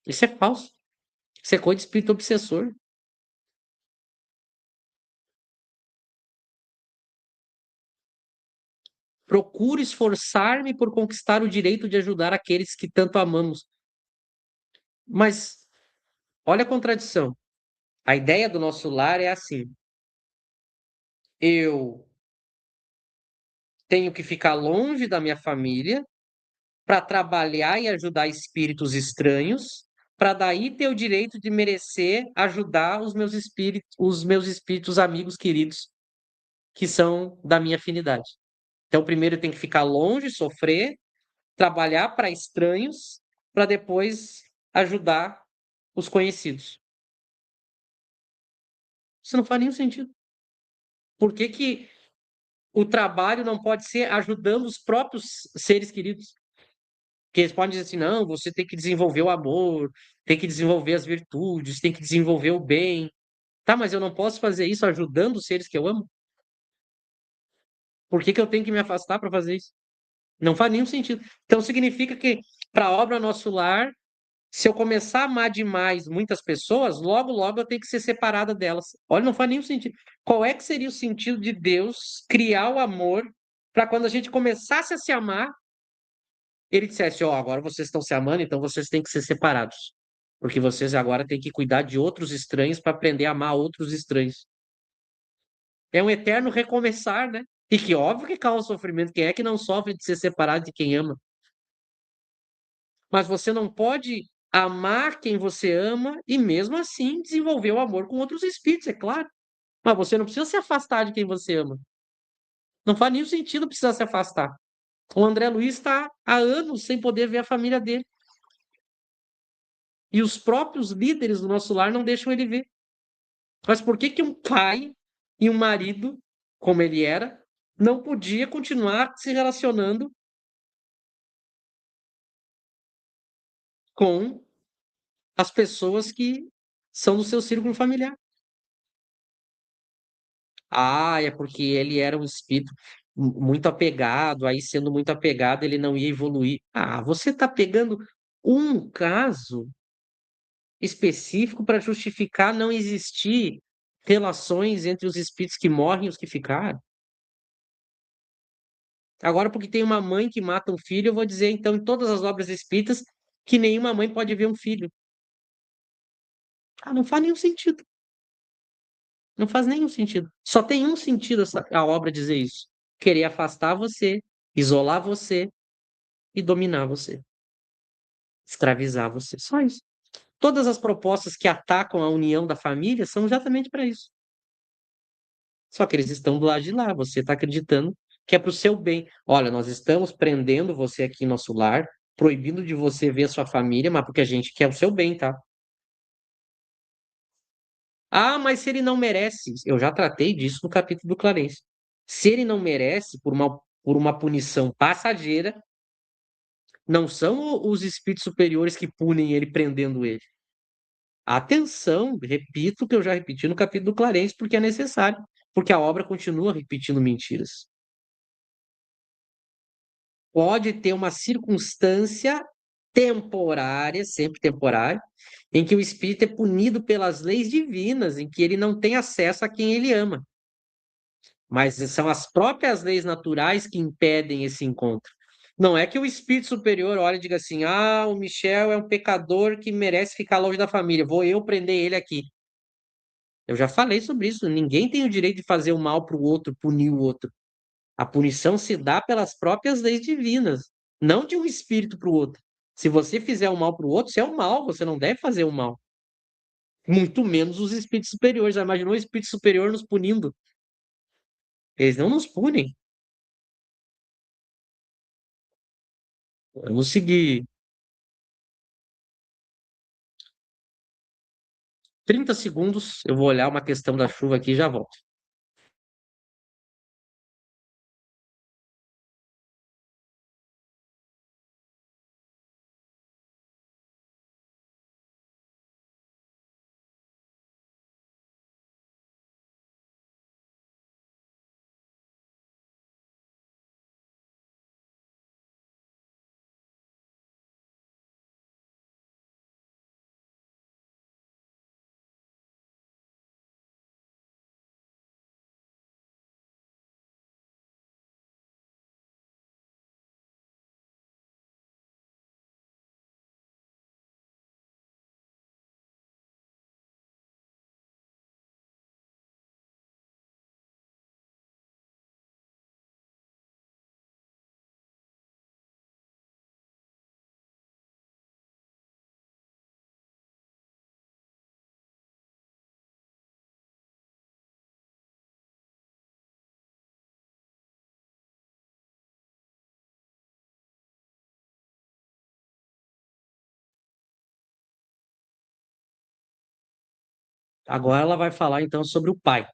Isso é falso. Isso é coisa de espírito obsessor. Procuro esforçar-me por conquistar o direito de ajudar aqueles que tanto amamos. Mas olha a contradição. A ideia do nosso lar é assim: eu tenho que ficar longe da minha família para trabalhar e ajudar espíritos estranhos, para daí ter o direito de merecer ajudar os meus espíritos amigos queridos, que são da minha afinidade. Então, primeiro eu tenho que ficar longe, sofrer, trabalhar para estranhos, para depois ajudar os conhecidos. Isso não faz nenhum sentido. Por que que o trabalho não pode ser ajudando os próprios seres queridos? Que eles podem dizer assim, não, você tem que desenvolver o amor, tem que desenvolver as virtudes, tem que desenvolver o bem. Tá, mas eu não posso fazer isso ajudando os seres que eu amo? Por que que eu tenho que me afastar para fazer isso? Não faz nenhum sentido. Então significa que para a obra Nosso Lar, se eu começar a amar demais muitas pessoas, logo, logo eu tenho que ser separada delas. Olha, não faz nenhum sentido. Qual é que seria o sentido de Deus criar o amor para quando a gente começasse a se amar, ele dissesse, ó, agora vocês estão se amando, então vocês têm que ser separados. Porque vocês agora têm que cuidar de outros estranhos para aprender a amar outros estranhos. É um eterno recomeçar, né? E que óbvio que causa sofrimento. Quem é que não sofre de ser separado de quem ama? Mas você não pode amar quem você ama e mesmo assim desenvolver o amor com outros espíritos, é claro. Mas você não precisa se afastar de quem você ama. Não faz nenhum sentido precisar se afastar. O André Luiz está há anos sem poder ver a família dele. E os próprios líderes do nosso lar não deixam ele ver. Mas por que que um pai e um marido, como ele era, não podia continuar se relacionando com as pessoas que são do seu círculo familiar? Ah, é porque ele era um espírito muito apegado, aí sendo muito apegado, ele não ia evoluir. Ah, você está pegando um caso específico para justificar não existir relações entre os espíritos que morrem e os que ficaram. Agora, porque tem uma mãe que mata um filho, eu vou dizer, então, em todas as obras espíritas, que nenhuma mãe pode ver um filho. Ah, não faz nenhum sentido. Não faz nenhum sentido. Só tem um sentido a obra dizer isso: querer afastar você, isolar você e dominar você, escravizar você. Só isso. Todas as propostas que atacam a união da família são exatamente para isso. Só que eles estão do lado de lá. Você está acreditando que é para o seu bem. Olha, nós estamos prendendo você aqui em nosso lar, proibindo de você ver a sua família, mas porque a gente quer o seu bem, tá? Ah, mas se ele não merece, eu já tratei disso no capítulo do Clarence. Se ele não merece por uma punição passageira, não são os espíritos superiores que punem ele prendendo ele. Atenção, repito o que eu já repeti no capítulo do Clarence, porque é necessário, porque a obra continua repetindo mentiras. Pode ter uma circunstância temporária, sempre temporária, em que o espírito é punido pelas leis divinas, em que ele não tem acesso a quem ele ama. Mas são as próprias leis naturais que impedem esse encontro. Não é que o espírito superior olhe e diga assim: ah, o Michel é um pecador que merece ficar longe da família, vou eu prender ele aqui. Eu já falei sobre isso. Ninguém tem o direito de fazer o mal para o outro, punir o outro. A punição se dá pelas próprias leis divinas, não de um espírito para o outro. Se você fizer o mal para o outro, você é o mal, você não deve fazer o mal. Muito menos os espíritos superiores. Já imaginou o espírito superior nos punindo? Eles não nos punem. Vamos seguir. 30 segundos, eu vou olhar uma questão da chuva aqui e já volto. Agora ela vai falar então sobre o pai.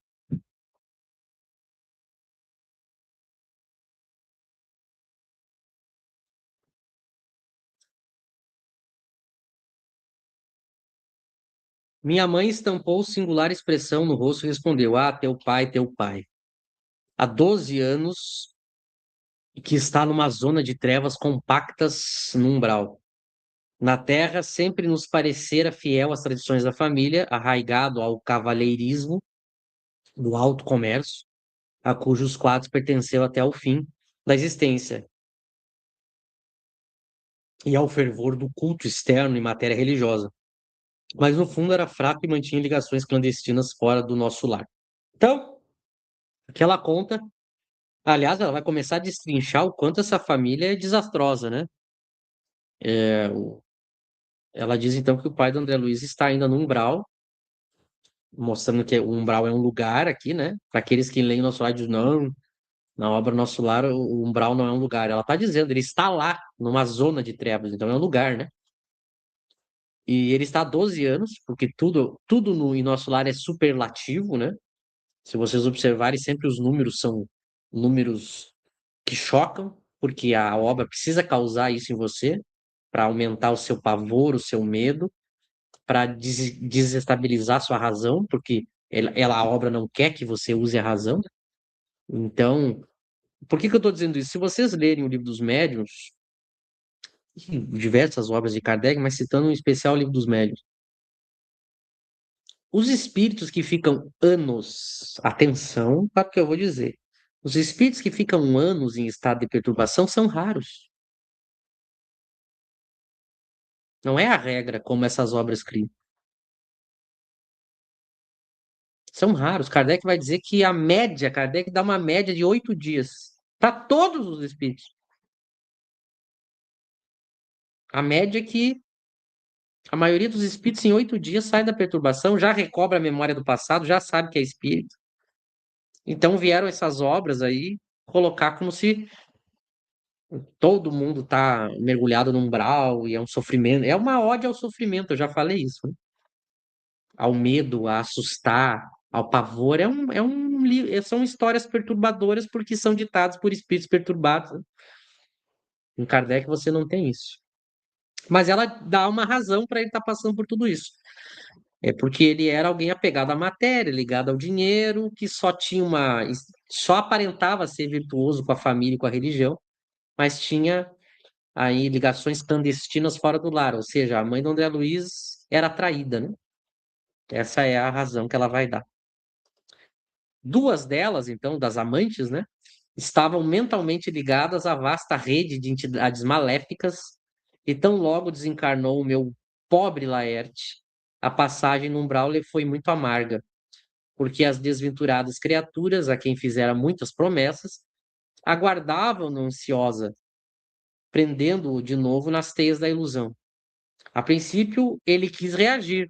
Minha mãe estampou singular expressão no rosto e respondeu: ah, teu pai, teu pai. Há 12 anos que está numa zona de trevas compactas no umbral. Na terra, sempre nos parecera fiel às tradições da família, arraigado ao cavalheirismo do alto comércio, a cujos quadros pertenceu até o fim da existência, e ao fervor do culto externo e matéria religiosa. Mas no fundo era fraco e mantinha ligações clandestinas fora do nosso lar. Então, aquela conta, aliás, ela vai começar a destrinchar o quanto essa família é desastrosa, né? Ela diz então que o pai do André Luiz está ainda no umbral, mostrando que o umbral é um lugar aqui, né? Para aqueles que leem Nosso Lar, dizem, não, na obra Nosso Lar, o umbral não é um lugar. Ela está dizendo, ele está lá, numa zona de trevas, então é um lugar, né? E ele está há 12 anos, porque tudo em Nosso Lar é superlativo, né? Se vocês observarem, sempre os números são números que chocam, porque a obra precisa causar isso em você, para aumentar o seu pavor, o seu medo, para desestabilizar sua razão, porque a obra não quer que você use a razão. Então, por que que eu estou dizendo isso? Se vocês lerem o Livro dos Médiuns, diversas obras de Kardec, mas citando em especial o Livro dos Médiuns, os espíritos que ficam anos, atenção para o que eu vou dizer, os espíritos que ficam anos em estado de perturbação são raros. Não é a regra como essas obras criam. São raros. Kardec vai dizer que a média, Kardec dá uma média de 8 dias para todos os espíritos. A média é que a maioria dos espíritos em 8 dias sai da perturbação, já recobra a memória do passado, já sabe que é espírito. Então vieram essas obras aí colocar como se todo mundo tá mergulhado num umbral e é um sofrimento. É uma ode ao sofrimento, eu já falei isso, né? Ao medo, a assustar, ao pavor. São histórias perturbadoras porque são ditadas por espíritos perturbados, né? Em Kardec você não tem isso. Mas ela dá uma razão para ele estar passando por tudo isso. É porque ele era alguém apegado à matéria, ligado ao dinheiro, que só aparentava ser virtuoso com a família e com a religião, mas tinha aí ligações clandestinas fora do lar, ou seja, a mãe do André Luiz era traída, né? Essa é a razão que ela vai dar. Duas delas, então, das amantes, né, estavam mentalmente ligadas à vasta rede de entidades maléficas, e tão logo desencarnou o meu pobre Laerte, a passagem no umbral lhe foi muito amarga, porque as desventuradas criaturas, a quem fizera muitas promessas, aguardavam-no ansiosa, prendendo-o de novo nas teias da ilusão. A princípio, ele quis reagir,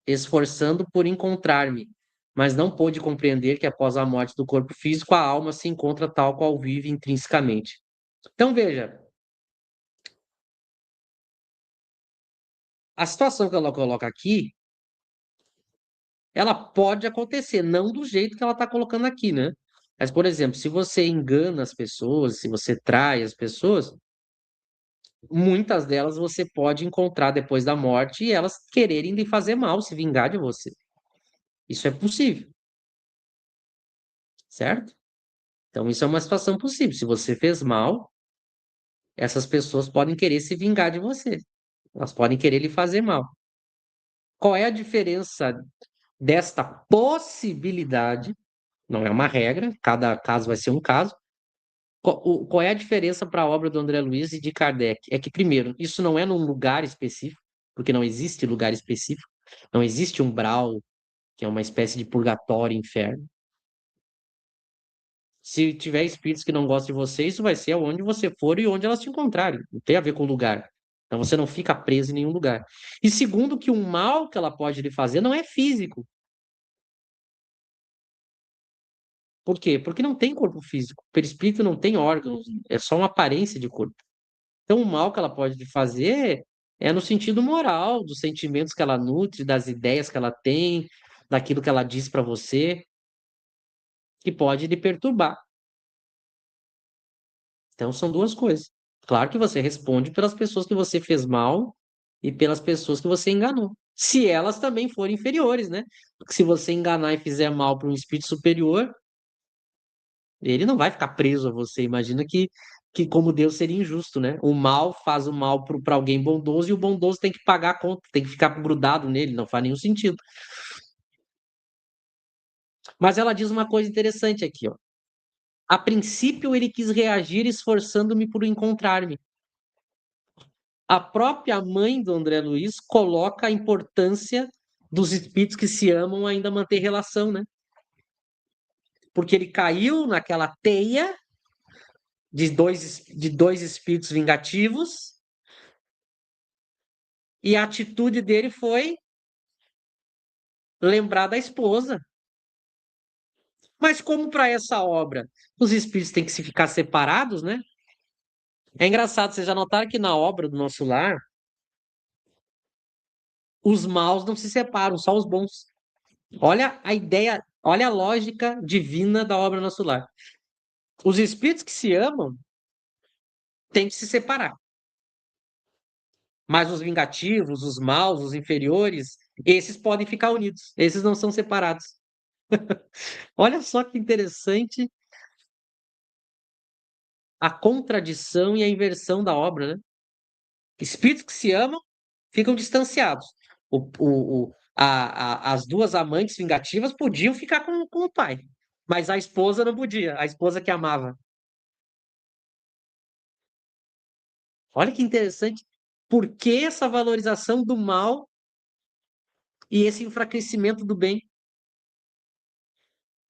esforçando por encontrar-me, mas não pôde compreender que após a morte do corpo físico, a alma se encontra tal qual vive intrinsecamente. Então, veja, a situação que ela coloca aqui, ela pode acontecer, não do jeito que ela está colocando aqui, né? Mas, por exemplo, se você engana as pessoas, se você trai as pessoas, muitas delas você pode encontrar depois da morte e elas quererem lhe fazer mal, se vingar de você. Isso é possível, certo? Então, isso é uma situação possível. Se você fez mal, essas pessoas podem querer se vingar de você. Elas podem querer lhe fazer mal. Qual é a diferença desta possibilidade? Não é uma regra, cada caso vai ser um caso. Qual é a diferença para a obra do André Luiz e de Kardec? É que, primeiro, isso não é num lugar específico, porque não existe lugar específico. Não existe umbral, que é uma espécie de purgatório, inferno. Se tiver espíritos que não gostam de você, isso vai ser aonde você for e onde elas te encontrarem. Não tem a ver com o lugar. Então você não fica preso em nenhum lugar. E segundo, que o mal que ela pode lhe fazer não é físico. Por quê? Porque não tem corpo físico. O perispírito não tem órgãos, é só uma aparência de corpo. Então o mal que ela pode lhe fazer é no sentido moral, dos sentimentos que ela nutre, das ideias que ela tem, daquilo que ela diz para você, que pode lhe perturbar. Então são duas coisas. Claro que você responde pelas pessoas que você fez mal e pelas pessoas que você enganou. Se elas também forem inferiores, né? Porque se você enganar e fizer mal para um espírito superior, ele não vai ficar preso a você. Imagina que como Deus seria injusto, né? O mal faz o mal para alguém bondoso e o bondoso tem que pagar a conta, tem que ficar grudado nele, não faz nenhum sentido. Mas ela diz uma coisa interessante aqui, ó. A princípio ele quis reagir esforçando-me por encontrar-me. A própria mãe do André Luiz coloca a importância dos espíritos que se amam ainda manter relação, né? Porque ele caiu naquela teia de dois espíritos vingativos e a atitude dele foi lembrar da esposa. Mas como para essa obra os espíritos têm que se ficar separados, né? É engraçado, vocês já notaram que na obra do Nosso Lar, os maus não se separam, só os bons. Olha a ideia, olha a lógica divina da obra Nosso Lar. Os espíritos que se amam têm que se separar. Mas os vingativos, os maus, os inferiores, esses podem ficar unidos. Esses não são separados. Olha só que interessante a contradição e a inversão da obra, né? Espíritos que se amam ficam distanciados. As duas amantes vingativas podiam ficar com o pai, mas a esposa não podia, a esposa que amava. Olha que interessante. Por que essa valorização do mal e esse enfraquecimento do bem.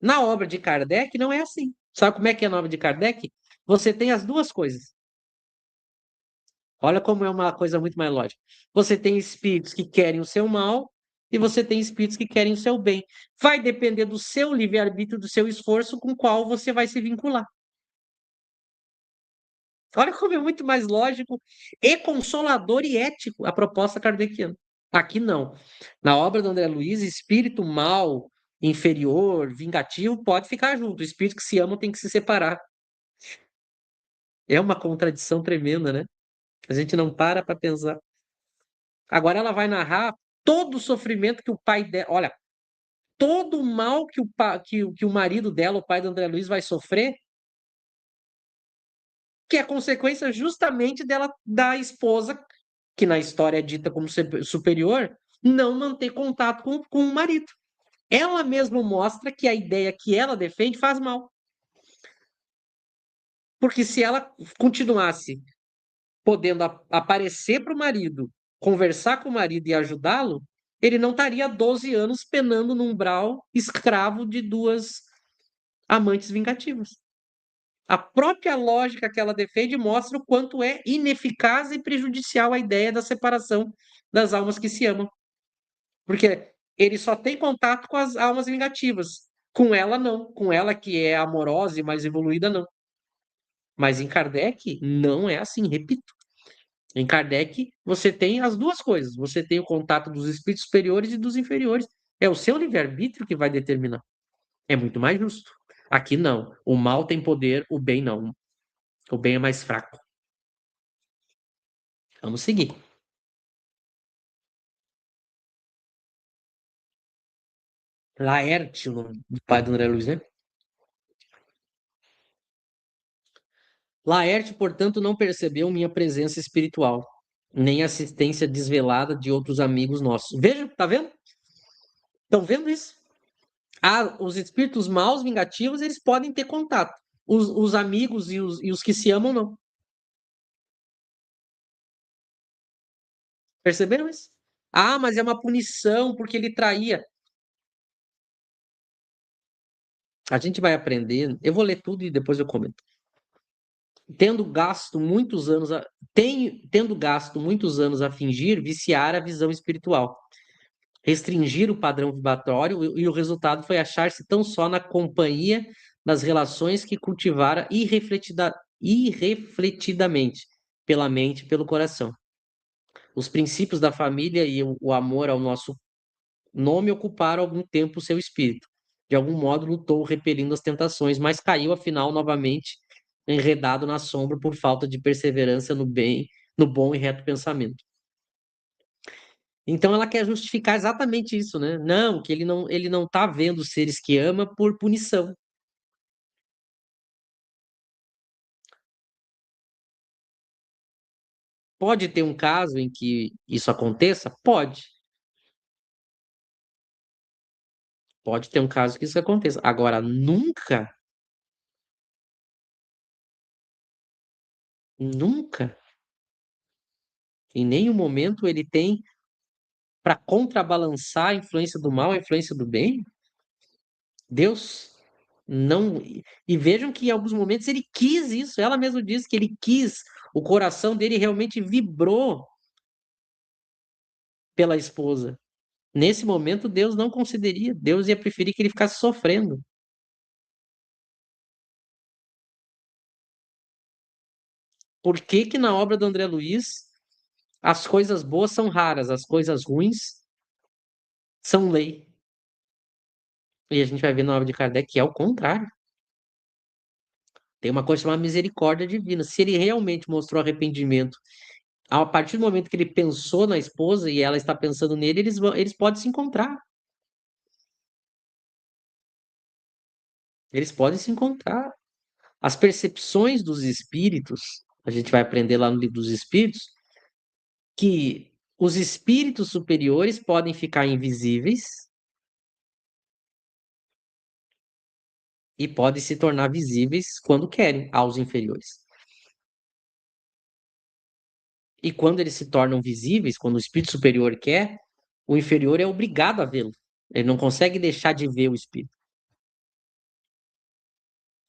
Na obra de Kardec não é assim. Sabe como é que é na obra de Kardec? Você tem as duas coisas. Olha como é uma coisa muito mais lógica. Você tem espíritos que querem o seu mal e você tem espíritos que querem o seu bem. Vai depender do seu livre-arbítrio, do seu esforço com qual você vai se vincular. Olha como é muito mais lógico e consolador e ético a proposta kardeciana. Aqui não. Na obra do André Luiz, espírito mal, inferior, vingativo, pode ficar junto. Espíritos que se amam têm que se separar. É uma contradição tremenda, né? A gente não para pensar. Agora ela vai narrar todo o sofrimento que o pai dela. Olha, todo o mal que que o marido dela, o pai do André Luiz, vai sofrer, que é consequência justamente dela, da esposa, que na história é dita como superior, não manter contato com o marido. Ela mesma mostra que a ideia que ela defende faz mal. Porque se ela continuasse podendo aparecer para o marido, conversar com o marido e ajudá-lo, ele não estaria 12 anos penando no umbral, escravo de duas amantes vingativas. A própria lógica que ela defende mostra o quanto é ineficaz e prejudicial a ideia da separação das almas que se amam. Porque ele só tem contato com as almas vingativas. Com ela, não. Com ela, que é amorosa e mais evoluída, não. Mas em Kardec, não é assim, repito. Em Kardec, você tem as duas coisas. Você tem o contato dos espíritos superiores e dos inferiores. É o seu livre-arbítrio que vai determinar. É muito mais justo. Aqui não. O mal tem poder, o bem não. O bem é mais fraco. Vamos seguir. Laerte, o nome do pai do André Luiz, né? Laerte, portanto, não percebeu minha presença espiritual, nem assistência desvelada de outros amigos nossos. Veja, tá vendo? Estão vendo isso? Ah, os espíritos maus, vingativos, eles podem ter contato. Os amigos e os que se amam, não. Perceberam isso? Ah, mas é uma punição porque ele traía. A gente vai aprender. Eu vou ler tudo e depois eu comento. Tendo gasto muitos anos tendo gasto muitos anos a fingir, viciar a visão espiritual, restringir o padrão vibratório e o resultado foi achar-se tão só na companhia das relações que cultivara irrefletidamente pela mente e pelo coração. Os princípios da família e o amor ao nosso nome ocuparam algum tempo o seu espírito. De algum modo lutou repelindo as tentações, mas caiu afinal novamente enredado na sombra por falta de perseverança no bem, no bom e reto pensamento. Então ela quer justificar exatamente isso, né? Não, que ele não tá vendo os seres que ama por punição. Pode ter um caso em que isso aconteça? Pode. Pode ter um caso que isso aconteça. Agora, nunca, nunca, em nenhum momento ele tem para contrabalançar a influência do mal, a influência do bem. Deus não. E vejam que em alguns momentos ele quis isso. Ela mesma disse que ele quis. O coração dele realmente vibrou pela esposa. Nesse momento, Deus não concederia. Deus ia preferir que ele ficasse sofrendo. Por que que na obra do André Luiz as coisas boas são raras, as coisas ruins são lei? E a gente vai ver na obra de Kardec que é o contrário. Tem uma coisa chamada misericórdia divina. Se ele realmente mostrou arrependimento, a partir do momento que ele pensou na esposa e ela está pensando nele, eles podem se encontrar. Eles podem se encontrar. As percepções dos espíritos, a gente vai aprender lá no livro dos espíritos, que os espíritos superiores podem ficar invisíveis e podem se tornar visíveis quando querem aos inferiores. E quando eles se tornam visíveis, quando o espírito superior quer, O inferior é obrigado a vê-lo. Ele não consegue deixar de ver o espírito.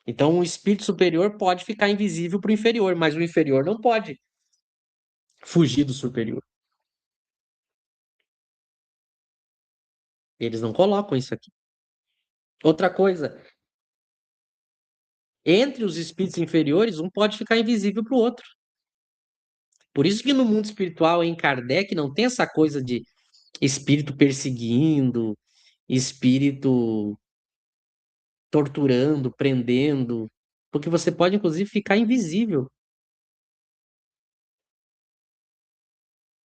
Então, o espírito superior pode ficar invisível para o inferior, mas o inferior não pode fugir do superior. Eles não colocam isso aqui. Outra coisa, entre os espíritos inferiores, um pode ficar invisível para o outro. Por isso que no mundo espiritual, em Kardec, não tem essa coisa de espírito perseguindo, espírito torturando, prendendo, porque você pode, inclusive, ficar invisível.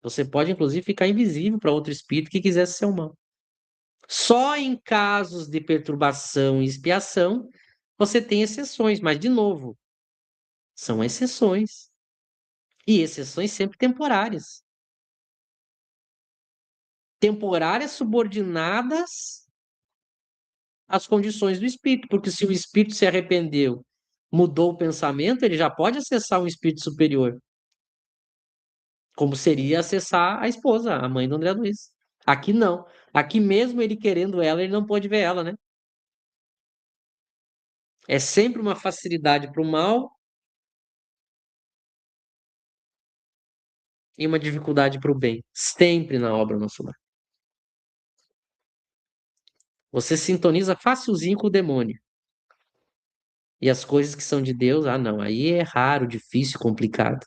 Você pode, inclusive, ficar invisível para outro espírito que quisesse ser mal. Só em casos de perturbação e expiação você tem exceções, mas, de novo, são exceções. E exceções sempre temporárias. Temporárias subordinadas às condições do espírito, porque se o espírito se arrependeu, mudou o pensamento, ele já pode acessar um espírito superior, como seria acessar a esposa, a mãe do André Luiz. Aqui não. Aqui mesmo ele querendo ela, ele não pode ver ela, né? É sempre uma facilidade para o mal e uma dificuldade para o bem. Sempre na obra Nosso Lar. Você sintoniza facilzinho com o demônio. E as coisas que são de Deus, ah, não, aí é raro, difícil, complicado.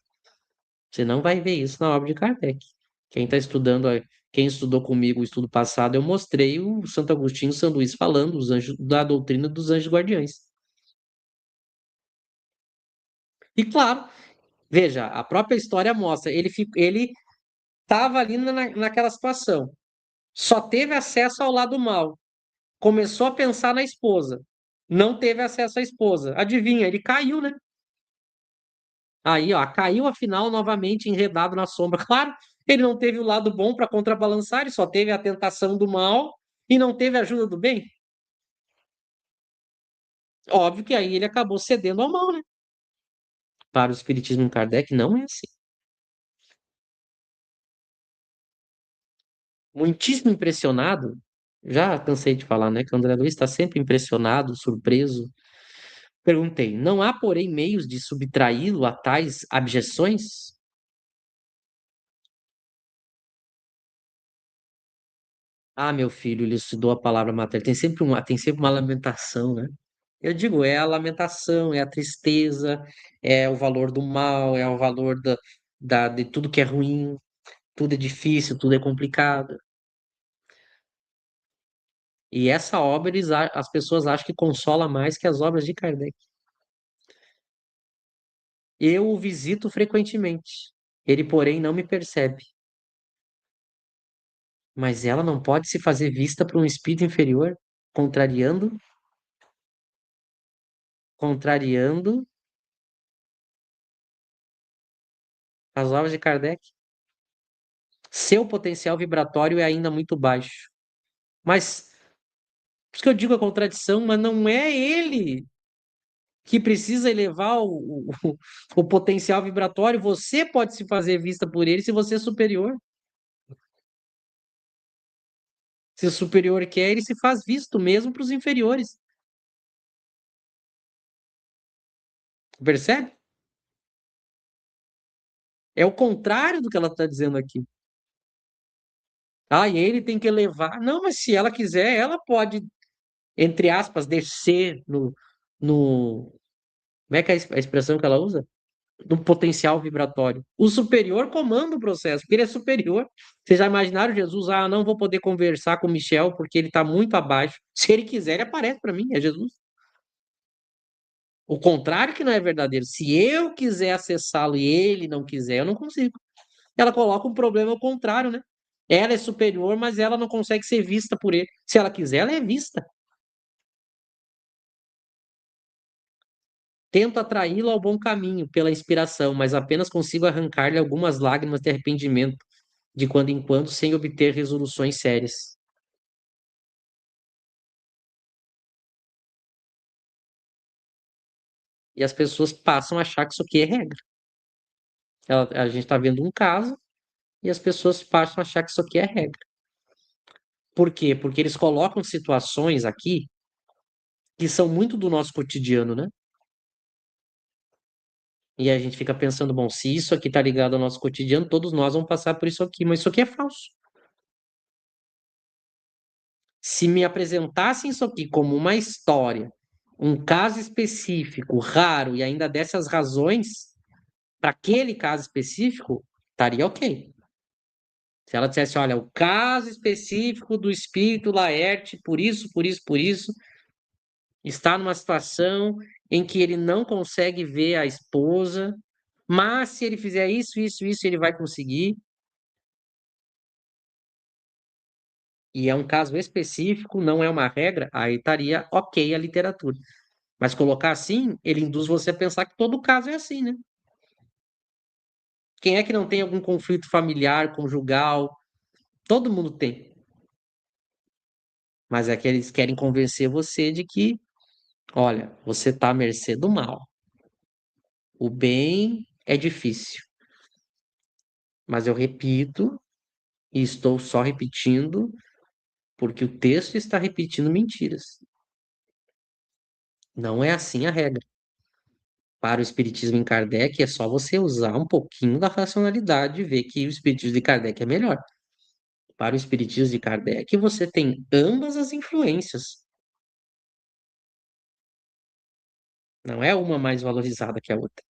Você não vai ver isso na obra de Kardec. Quem está estudando, quem estudou comigo o estudo passado, eu mostrei o Santo Agostinho e o São Luís falando dos anjos, da doutrina dos anjos guardiães. E claro, veja, a própria história mostra, ele estava ali naquela situação, só teve acesso ao lado mal, começou a pensar na esposa, não teve acesso à esposa. Adivinha, ele caiu, né? Aí, ó, caiu afinal novamente enredado na sombra. Claro, ele não teve o lado bom para contrabalançar, ele só teve a tentação do mal e não teve a ajuda do bem. Óbvio que aí ele acabou cedendo ao mal, né? Para o Espiritismo em Kardec não é assim. Muitíssimo impressionado, já cansei de falar, né? Que o André Luiz está sempre impressionado, surpreso. Perguntei, não há, porém, meios de subtraí-lo a tais abjeções? Ah, meu filho, ele estudou a palavra matéria. Tem sempre uma lamentação, né? Eu digo, é a lamentação, é a tristeza, é o valor do mal, é o valor de tudo que é ruim, tudo é difícil, tudo é complicado. E essa obra, as pessoas acham que consola mais que as obras de Kardec. Eu o visito frequentemente. Ele, porém, não me percebe. Mas ela não pode se fazer vista por um espírito inferior, contrariando, contrariando as obras de Kardec. Seu potencial vibratório é ainda muito baixo. Mas, por isso que eu digo a contradição, mas não é ele que precisa elevar o potencial vibratório. Você pode se fazer vista por ele se você é superior. Se o superior quer, ele se faz visto mesmo para os inferiores. Percebe? É o contrário do que ela está dizendo aqui. Ah, e ele tem que elevar. Não, mas se ela quiser, ela pode, entre aspas, descer no. Como é que é a expressão que ela usa? No potencial vibratório. O superior comanda o processo, porque ele é superior. Vocês já imaginaram Jesus? Ah, não vou poder conversar com o Michel porque ele está muito abaixo. Se ele quiser, ele aparece para mim, é Jesus. O contrário que não é verdadeiro. Se eu quiser acessá-lo e ele não quiser, eu não consigo. Ela coloca um problema ao contrário, né? Ela é superior, mas ela não consegue ser vista por ele. Se ela quiser, ela é vista. Tento atraí-lo ao bom caminho pela inspiração, mas apenas consigo arrancar-lhe algumas lágrimas de arrependimento, de quando em quando, sem obter resoluções sérias. E as pessoas passam a achar que isso aqui é regra. A gente está vendo um caso e as pessoas passam a achar que isso aqui é regra. Por quê? Porque eles colocam situações aqui que são muito do nosso cotidiano, né? E a gente fica pensando, bom, se isso aqui tá ligado ao nosso cotidiano, todos nós vamos passar por isso aqui, mas isso aqui é falso. Se me apresentassem isso aqui como uma história, um caso específico, raro, e ainda desse as razões para aquele caso específico, estaria ok. Se ela dissesse, olha, o caso específico do espírito Laerte, por isso, por isso, por isso, está numa situação em que ele não consegue ver a esposa, mas se ele fizer isso, isso, isso, ele vai conseguir. E é um caso específico, não é uma regra, aí estaria ok a literatura. Mas colocar assim, ele induz você a pensar que todo caso é assim, né? Quem é que não tem algum conflito familiar, conjugal? Todo mundo tem. Mas é que eles querem convencer você de que, olha, você está à mercê do mal. O bem é difícil. Mas eu repito, e estou só repetindo, porque o texto está repetindo mentiras. Não é assim a regra. Para o Espiritismo em Kardec, é só você usar um pouquinho da racionalidade e ver que o Espiritismo de Kardec é melhor. Para o Espiritismo de Kardec, você tem ambas as influências. Não é uma mais valorizada que a outra.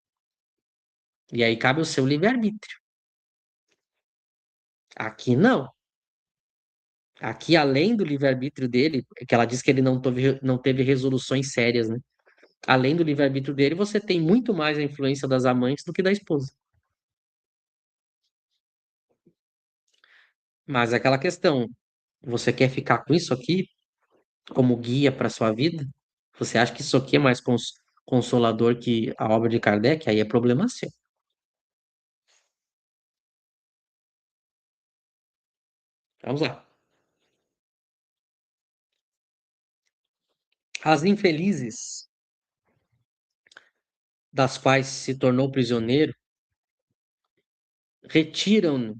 E aí cabe o seu livre-arbítrio. Aqui não. Aqui, além do livre-arbítrio dele, que ela diz que ele não teve resoluções sérias, né? Além do livre-arbítrio dele, você tem muito mais a influência das amantes do que da esposa. Mas é aquela questão, você quer ficar com isso aqui como guia para sua vida? Você acha que isso aqui é mais consolador que a obra de Kardec? Aí é problema seu. Vamos lá. As infelizes, das quais se tornou prisioneiro, retiram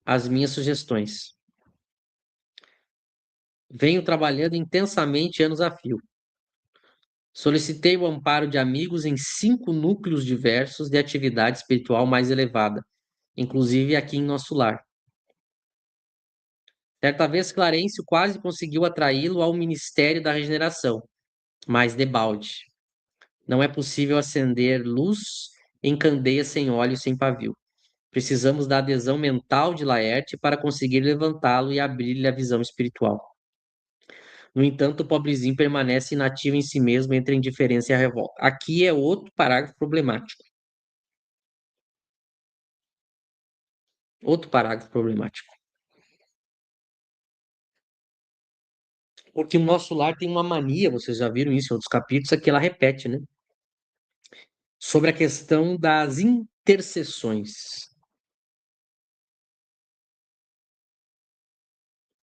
as minhas sugestões. Venho trabalhando intensamente anos a fio. Solicitei o amparo de amigos em 5 núcleos diversos de atividade espiritual mais elevada, inclusive aqui em nosso lar. Certa vez, Clarencio quase conseguiu atraí-lo ao Ministério da Regeneração, mas debalde. Não é possível acender luz em candeia sem óleo e sem pavio. Precisamos da adesão mental de Laerte para conseguir levantá-lo e abrir-lhe a visão espiritual. No entanto, o pobrezinho permanece inativo em si mesmo entre a indiferença e a revolta. Aqui é outro parágrafo problemático. Outro parágrafo problemático. Porque o nosso lar tem uma mania, vocês já viram isso em outros capítulos, é que ela repete, né? Sobre a questão das intercessões,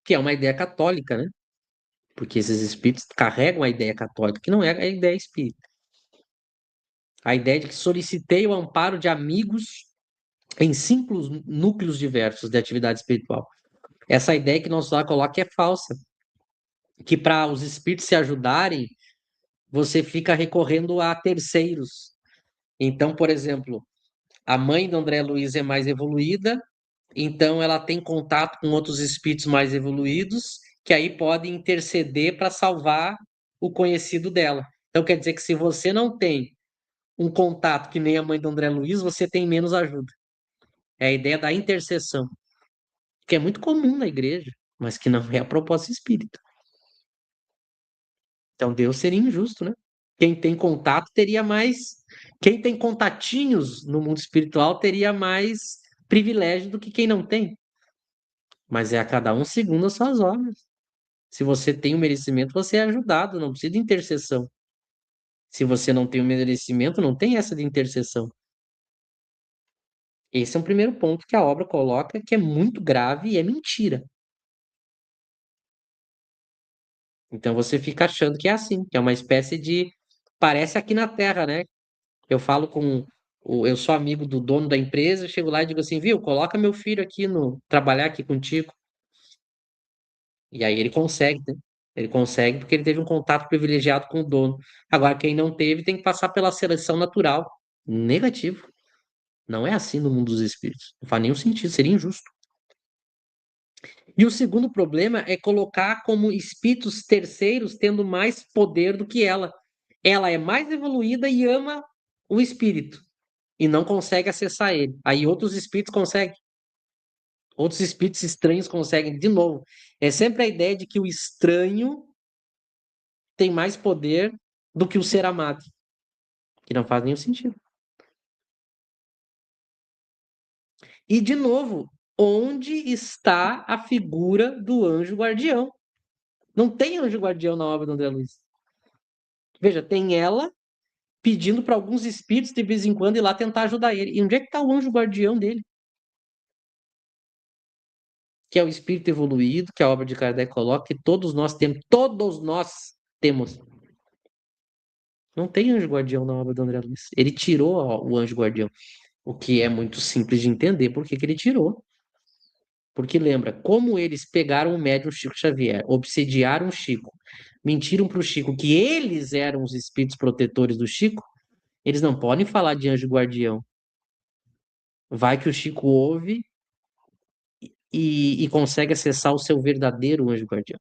que é uma ideia católica, né? Porque esses espíritos carregam a ideia católica, que não é a ideia espírita. A ideia de que solicitei o amparo de amigos em 5 núcleos diversos de atividade espiritual. Essa ideia que nosso lar coloca é falsa. Que para os espíritos se ajudarem, você fica recorrendo a terceiros. Então, por exemplo, a mãe do André Luiz é mais evoluída, então ela tem contato com outros espíritos mais evoluídos, que aí podem interceder para salvar o conhecido dela. Então quer dizer que se você não tem um contato que nem a mãe do André Luiz, você tem menos ajuda. É a ideia da intercessão, que é muito comum na igreja, mas que não é a proposta espírita. Então Deus seria injusto, né? Quem tem contato teria mais. Quem tem contatinhos no mundo espiritual teria mais privilégio do que quem não tem. Mas é a cada um segundo as suas obras. Se você tem o merecimento, você é ajudado, não precisa de intercessão. Se você não tem o merecimento, não tem essa de intercessão. Esse é um primeiro ponto que a obra coloca que é muito grave e é mentira. Então você fica achando que é assim, que é uma espécie de. Parece aqui na Terra, né? Eu falo com. Eu sou amigo do dono da empresa, eu chego lá e digo assim, viu, coloca meu filho aqui no. Trabalhar aqui contigo. E aí ele consegue, né? Ele consegue porque ele teve um contato privilegiado com o dono. Agora, quem não teve tem que passar pela seleção natural. Negativo. Não é assim no mundo dos espíritos. Não faz nenhum sentido, seria injusto. E o segundo problema é colocar como espíritos terceiros tendo mais poder do que ela. Ela é mais evoluída e ama o espírito e não consegue acessar ele. Aí outros espíritos conseguem. Outros espíritos estranhos conseguem. De novo, é sempre a ideia de que o estranho tem mais poder do que o ser amado, que não faz nenhum sentido. E, de novo, onde está a figura do anjo guardião? Não tem anjo guardião na obra do André Luiz. Veja, tem ela pedindo para alguns espíritos de vez em quando ir lá tentar ajudar ele. E onde é que está o anjo guardião dele? Que é o espírito evoluído, que a obra de Kardec coloca, que todos nós temos. Todos nós temos. Não tem anjo guardião na obra do André Luiz. Ele tirou o anjo guardião, o que é muito simples de entender por que ele tirou. Porque lembra, como eles pegaram o médium Chico Xavier, obsediaram o Chico, mentiram para o Chico que eles eram os espíritos protetores do Chico, eles não podem falar de anjo guardião. Vai que o Chico ouve e consegue acessar o seu verdadeiro anjo guardião.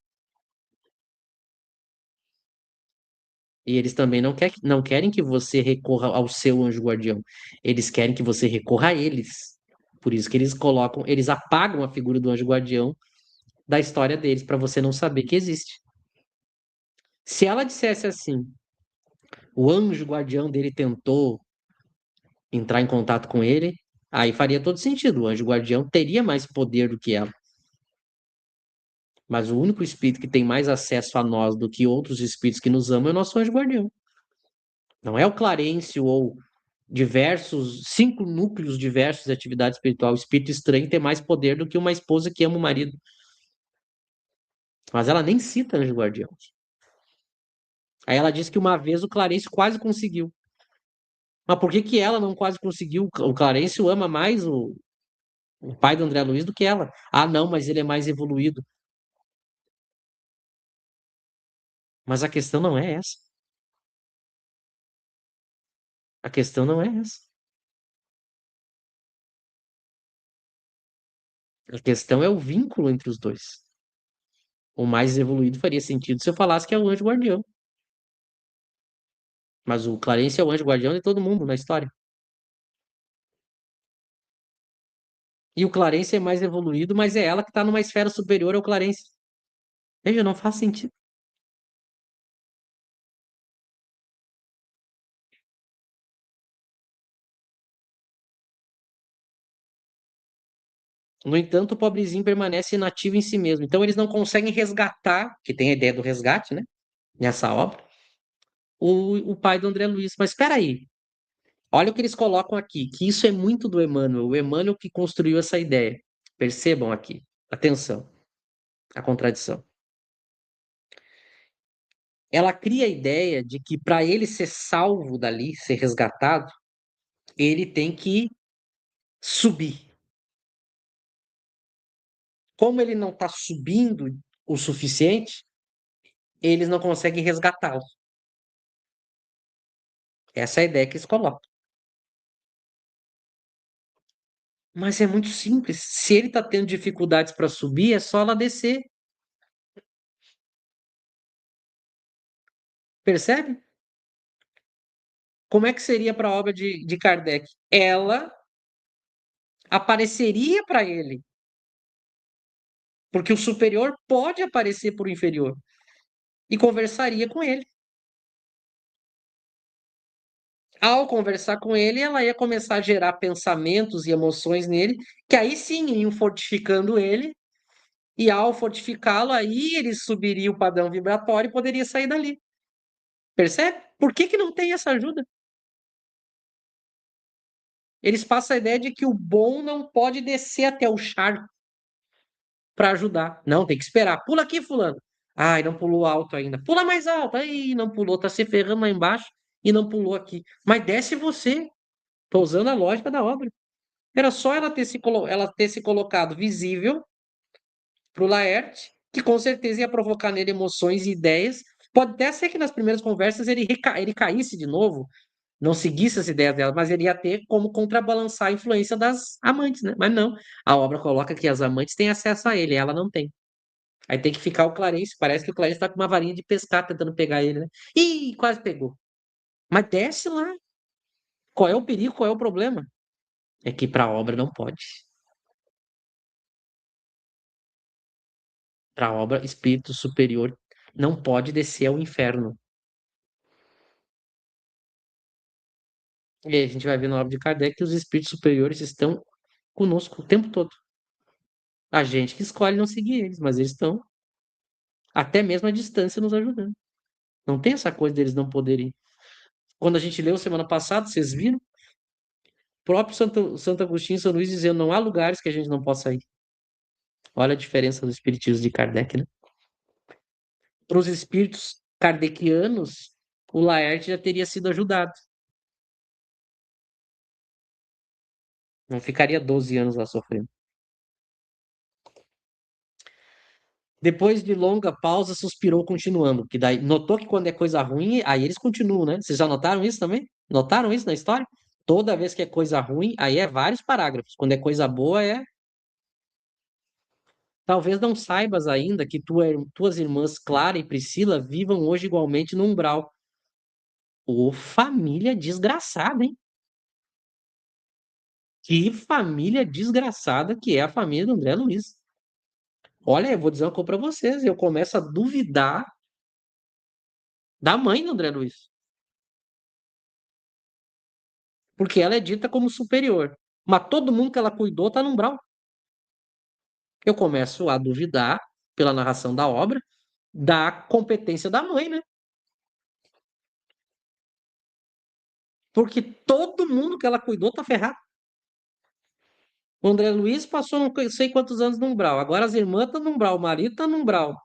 E eles também não querem que você recorra ao seu anjo guardião. Eles querem que você recorra a eles. Por isso que eles colocam, eles apagam a figura do anjo guardião da história deles, para você não saber que existe. Se ela dissesse assim, o anjo guardião dele tentou entrar em contato com ele, aí faria todo sentido. O anjo guardião teria mais poder do que ela. Mas o único espírito que tem mais acesso a nós do que outros espíritos que nos amam é o nosso anjo guardião. Não é o Clarencio ou diversos, 5 núcleos diversos de atividade espiritual. O espírito estranho tem mais poder do que uma esposa que ama o marido. Mas ela nem cita anjo guardião. Aí ela diz que uma vez o Clarencio quase conseguiu. Mas por que que ela não quase conseguiu? O Clarencio ama mais o pai do André Luiz do que ela. Ah, não, mas ele é mais evoluído. Mas a questão não é essa. A questão não é essa. A questão é o vínculo entre os dois. O mais evoluído faria sentido se eu falasse que é o anjo guardião. Mas o Clarence é o anjo guardião de todo mundo na história. E o Clarence é mais evoluído, mas é ela que está numa esfera superior ao Clarence. Veja, não faz sentido. No entanto, o pobrezinho permanece inativo em si mesmo. Então, eles não conseguem resgatar, que tem a ideia do resgate, né? Nessa obra, o pai do André Luiz. Mas espera aí. Olha o que eles colocam aqui, que isso é muito do Emmanuel. O Emmanuel que construiu essa ideia. Percebam aqui. Atenção, a contradição. Ela cria a ideia de que para ele ser salvo dali, ser resgatado, ele tem que subir. Como ele não está subindo o suficiente, eles não conseguem resgatá-lo. Essa é a ideia que eles colocam. Mas é muito simples. Se ele está tendo dificuldades para subir, é só ela descer. Percebe? Como é que seria para a obra de Kardec? Ela apareceria para ele, porque o superior pode aparecer por inferior, e conversaria com ele. Ao conversar com ele, ela ia começar a gerar pensamentos e emoções nele, que aí sim iam fortificando ele, e ao fortificá-lo, aí ele subiria o padrão vibratório e poderia sair dali. Percebe? Por que que não tem essa ajuda? Eles passam a ideia de que o bom não pode descer até o charco para ajudar. Não, tem que esperar. Pula aqui, fulano. Ai, não pulou alto ainda. Pula mais alto. Ai, não pulou. Tá se ferrando lá embaixo e não pulou aqui. Mas desce você. Tô usando a lógica da obra. Era só ela ter se colocado visível pro Laerte que com certeza ia provocar nele emoções e ideias. Pode até ser que nas primeiras conversas ele caísse de novo, não seguisse as ideias dela, mas ele ia ter como contrabalançar a influência das amantes, né? Mas não, a obra coloca que as amantes têm acesso a ele, ela não tem. Aí tem que ficar o Clarence, parece que o Clarence tá com uma varinha de pescar tentando pegar ele, né? Ih, quase pegou. Mas desce lá. Qual é o perigo? Qual é o problema? É que para a obra não pode. Para a obra, espírito superior não pode descer ao inferno. E aí a gente vai ver na obra de Kardec que os espíritos superiores estão conosco o tempo todo. A gente que escolhe não seguir eles, mas eles estão até mesmo à distância nos ajudando. Não tem essa coisa deles não poderem. Quando a gente leu semana passada, vocês viram? O próprio Santo Agostinho e São Luís dizendo não há lugares que a gente não possa ir. Olha a diferença do espiritismo de Kardec, né? Para os espíritos kardecianos, o Laerte já teria sido ajudado. Não ficaria 12 anos lá sofrendo. Depois de longa pausa, suspirou, continuando. Que daí notou que quando é coisa ruim, aí eles continuam, né? Vocês já notaram isso também? Notaram isso na história? Toda vez que é coisa ruim, aí é vários parágrafos. Quando é coisa boa, é. Talvez não saibas ainda que tuas irmãs Clara e Priscila vivam hoje igualmente no umbral. Ô, família desgraçada, hein? Que família desgraçada que é a família do André Luiz. Olha, eu vou dizer uma coisa pra vocês. Eu começo a duvidar da mãe do André Luiz. Porque ela é dita como superior. Mas todo mundo que ela cuidou tá no umbral. Eu começo a duvidar, pela narração da obra, da competência da mãe, né? Porque todo mundo que ela cuidou tá ferrado. O André Luiz passou não sei quantos anos no umbral. Agora as irmãs estão no umbral, o marido tá no umbral.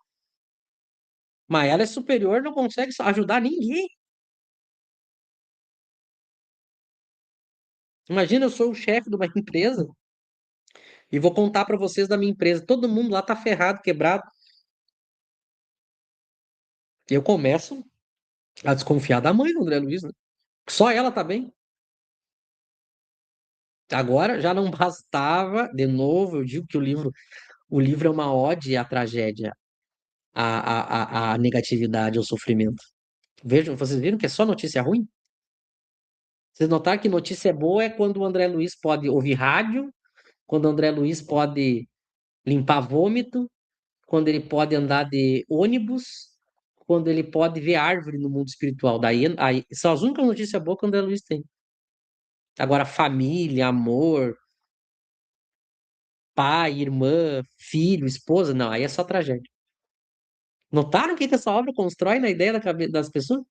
Mas ela é superior, não consegue ajudar ninguém. Imagina, eu sou o chefe de uma empresa e vou contar para vocês da minha empresa. Todo mundo lá tá ferrado, quebrado. Eu começo a desconfiar da mãe do André Luiz, né? Só ela tá bem. Agora já não bastava, de novo, eu digo que o livro é uma ode à tragédia, à negatividade, ao sofrimento. Vejam, vocês viram que é só notícia ruim? Vocês notaram que notícia boa é quando o André Luiz pode ouvir rádio, quando o André Luiz pode limpar vômito, quando ele pode andar de ônibus, quando ele pode ver árvore no mundo espiritual. Daí, aí, são as únicas notícias boas que o André Luiz tem. Agora, família, amor, pai, irmã, filho, esposa, não, aí é só tragédia. Notaram o que essa obra constrói na ideia da cabeça das pessoas?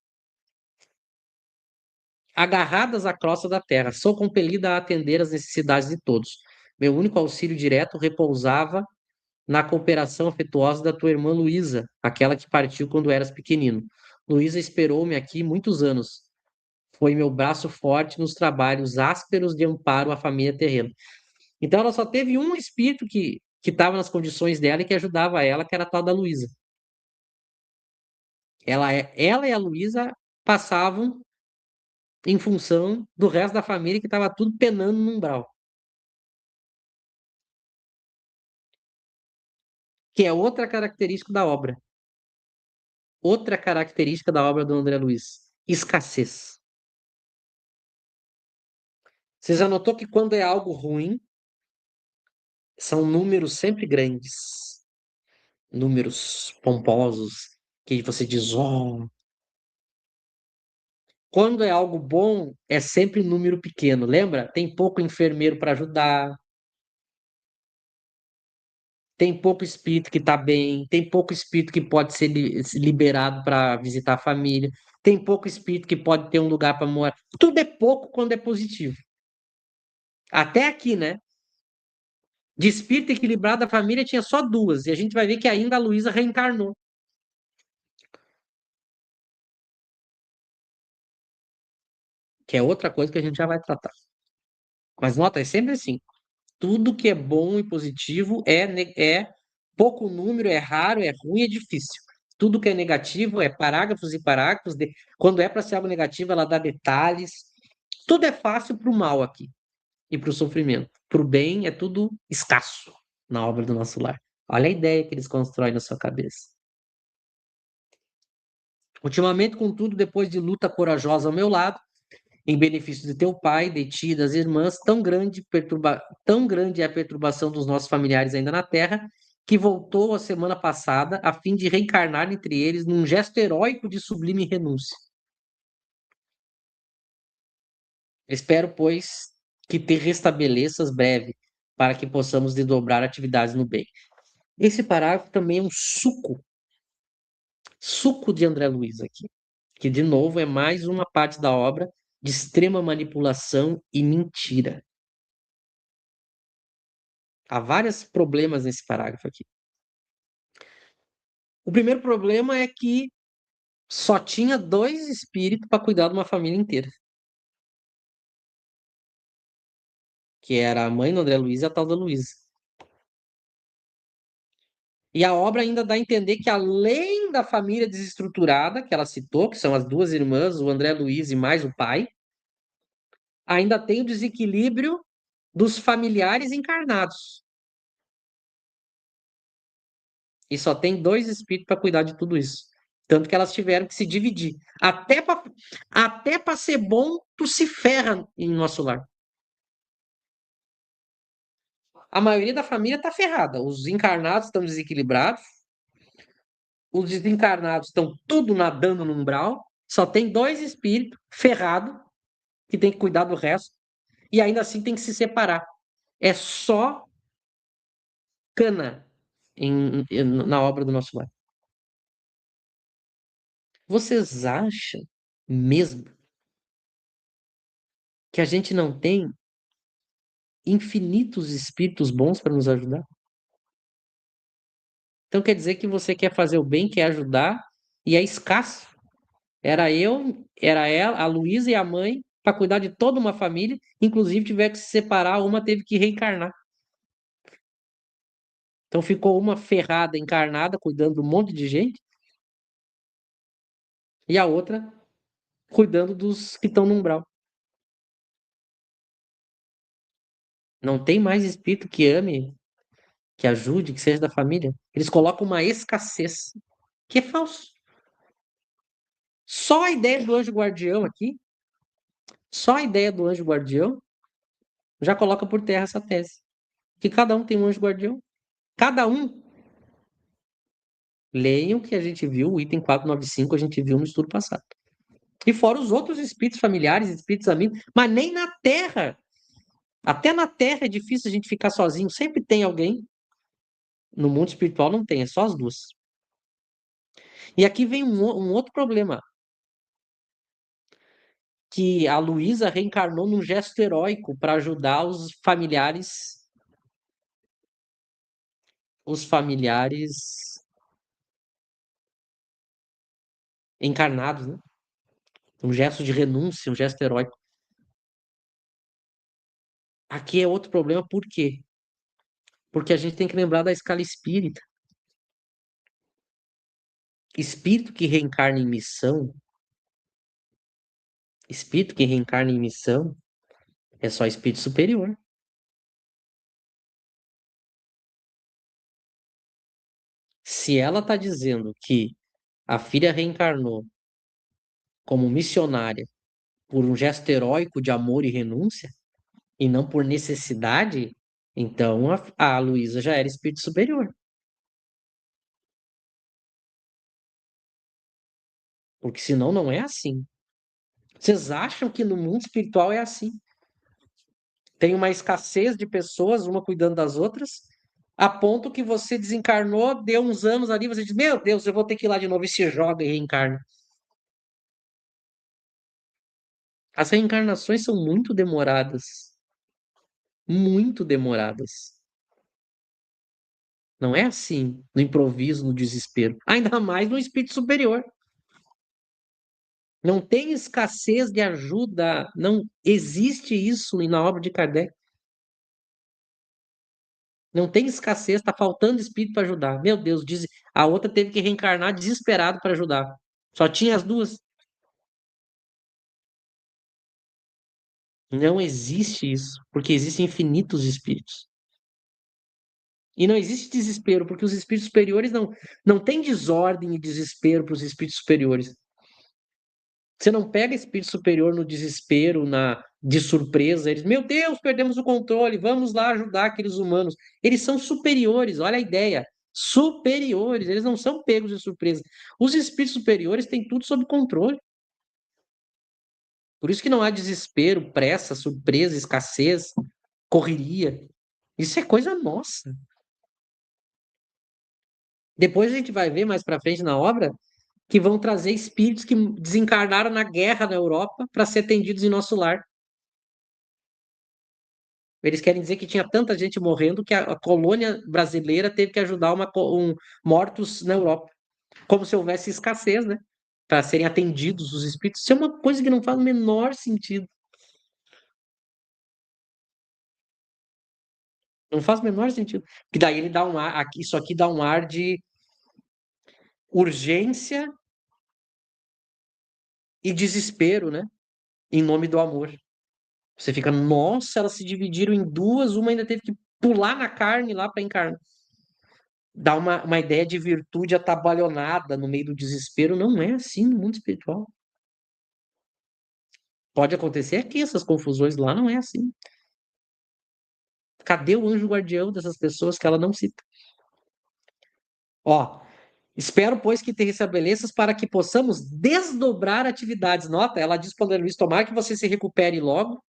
Agarradas à crosta da terra, sou compelida a atender às necessidades de todos. Meu único auxílio direto repousava na cooperação afetuosa da tua irmã Luísa, aquela que partiu quando eras pequenino. Luísa esperou-me aqui muitos anos. Foi meu braço forte nos trabalhos ásperos de amparo à família terrena. Então ela só teve um espírito que estava nas condições dela e que ajudava ela, que era a tal da Luísa. Ela e a Luísa passavam em função do resto da família que estava tudo penando no umbral, que é outra característica da obra. Outra característica da obra do André Luiz: escassez. Você já notou que quando é algo ruim, são números sempre grandes, números pomposos, que você diz, oh. Quando é algo bom, é sempre número pequeno, lembra? Tem pouco enfermeiro para ajudar, tem pouco espírito que está bem, tem pouco espírito que pode ser liberado para visitar a família, tem pouco espírito que pode ter um lugar para morar. Tudo é pouco quando é positivo. Até aqui, né? De espírito equilibrado da família tinha só duas, e a gente vai ver que ainda a Luísa reencarnou, que é outra coisa que a gente já vai tratar. Mas nota, é sempre assim: tudo que é bom e positivo é Pouco número é raro, é ruim, é difícil. Tudo que é negativo é parágrafos e parágrafos. Quando é para ser algo negativo, ela dá detalhes. Tudo é fácil para o mal aqui e para o sofrimento. Para o bem é tudo escasso na obra do nosso lar. Olha a ideia que eles constroem na sua cabeça. Ultimamente, contudo, depois de luta corajosa ao meu lado, em benefício de teu pai, de ti e das irmãs, tão grande é a perturbação dos nossos familiares ainda na terra, que voltou a semana passada a fim de reencarnar entre eles num gesto heróico de sublime renúncia. Espero, pois, que te restabeleças breve, para que possamos desdobrar atividades no bem. Esse parágrafo também é um suco de André Luiz aqui, que, de novo, é mais uma parte da obra de extrema manipulação e mentira. Há vários problemas nesse parágrafo aqui. O primeiro problema é que só tinha dois espíritos para cuidar de uma família inteira, que era a mãe do André Luiz e a tal da Luísa. E a obra ainda dá a entender que, além da família desestruturada, que ela citou, que são as duas irmãs, o André Luiz e mais o pai, ainda tem o desequilíbrio dos familiares encarnados. E só tem dois espíritos para cuidar de tudo isso. Tanto que elas tiveram que se dividir. Até para ser bom, tu se ferra em nosso lar. A maioria da família está ferrada. Os encarnados estão desequilibrados, os desencarnados estão tudo nadando no umbral. Só tem dois espíritos ferrados que tem que cuidar do resto. E ainda assim tem que se separar. É só cana na obra do nosso lar. Vocês acham mesmo que a gente não tem infinitos espíritos bons para nos ajudar? Então quer dizer que você quer fazer o bem, quer ajudar, e é escasso. Era eu, era ela, a Luísa e a mãe, para cuidar de toda uma família, inclusive tiver que se separar, uma teve que reencarnar. Então ficou uma ferrada encarnada, cuidando de um monte de gente, e a outra cuidando dos que estão no umbral. Não tem mais espírito que ame, que ajude, que seja da família. Eles colocam uma escassez, que é falso. Só a ideia do anjo guardião aqui, só a ideia do anjo guardião já coloca por terra essa tese. Que cada um tem um anjo guardião. Cada um. Leiam o que a gente viu, o item 495 a gente viu no estudo passado. E fora os outros espíritos familiares, espíritos amigos, mas nem na Terra. Até na Terra é difícil a gente ficar sozinho. Sempre tem alguém. No mundo espiritual não tem, é só as duas. E aqui vem um outro problema. Que a Luísa reencarnou num gesto heróico para ajudar os familiares encarnados, né? Um gesto de renúncia, um gesto heróico. Aqui é outro problema, por quê? Porque a gente tem que lembrar da escala espírita. Espírito que reencarna em missão, espírito que reencarna em missão é só espírito superior. Se ela está dizendo que a filha reencarnou como missionária por um gesto heróico de amor e renúncia, e não por necessidade, então a Luísa já era espírito superior. Porque senão não é assim. Vocês acham que no mundo espiritual é assim? Tem uma escassez de pessoas, uma cuidando das outras, a ponto que você desencarnou, deu uns anos ali, você diz, meu Deus, eu vou ter que ir lá de novo e se joga e reencarna. As reencarnações são muito demoradas. Muito demoradas. Não é assim, no improviso, no desespero. Ainda mais no espírito superior. Não tem escassez de ajuda, não existe isso na obra de Kardec. Não tem escassez, tá faltando espírito para ajudar. Meu Deus, diz, a outra teve que reencarnar desesperado para ajudar. Só tinha as duas. Não existe isso, porque existem infinitos espíritos. E não existe desespero, porque os espíritos superiores não tem desordem e desespero para os espíritos superiores. Você não pega espírito superior no desespero, de surpresa. Eles, meu Deus, perdemos o controle, vamos lá ajudar aqueles humanos. Eles são superiores, olha a ideia. Superiores, eles não são pegos de surpresa. Os espíritos superiores têm tudo sob controle. Por isso que não há desespero, pressa, surpresa, escassez, correria. Isso é coisa nossa. Depois a gente vai ver mais para frente na obra que vão trazer espíritos que desencarnaram na guerra na Europa para ser atendidos em nosso lar. Eles querem dizer que tinha tanta gente morrendo que a colônia brasileira teve que ajudar mortos na Europa, como se houvesse escassez, né? Para serem atendidos os espíritos. Isso é uma coisa que não faz o menor sentido. Não faz o menor sentido. Que daí ele dá um ar, isso aqui dá um ar de urgência e desespero, né? Em nome do amor. Você fica, nossa, elas se dividiram em duas, uma ainda teve que pular na carne lá para encarnar. Dá uma ideia de virtude atabalhonada no meio do desespero. Não é assim no mundo espiritual. Pode acontecer aqui, essas confusões lá não é assim. Cadê o anjo guardião dessas pessoas que ela não cita? Ó, espero, pois, que te restabeleças para que possamos desdobrar atividades. Nota, ela diz para o André Luiz, tomara que você se recupere logo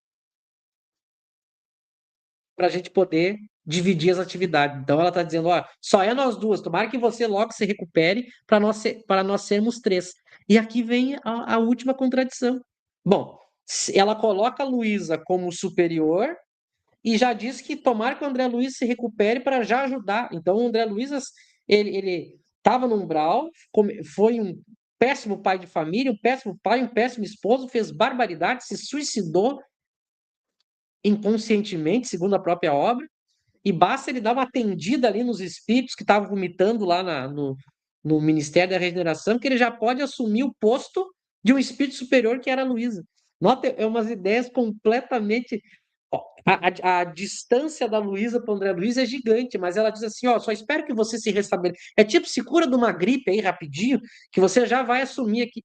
para a gente poder dividir as atividades. Então ela está dizendo, ó, só é nós duas, tomara que você logo se recupere para nós sermos três. E aqui vem a última contradição. Bom, ela coloca a Luísa como superior e já diz que tomara que o André Luiz se recupere para já ajudar. Então o André Luiz, ele estava no umbral, foi um péssimo pai de família, um péssimo pai, um péssimo esposo, fez barbaridade, se suicidou inconscientemente, segundo a própria obra, e basta ele dar uma atendida ali nos espíritos que estavam vomitando lá no Ministério da Regeneração, que ele já pode assumir o posto de um espírito superior que era a Luísa. Nota, é umas ideias completamente. Ó, a distância da Luísa para o André Luiz é gigante, mas ela diz assim: ó, só espero que você se restabeleça. É tipo, se cura de uma gripe aí rapidinho, que você já vai assumir aqui.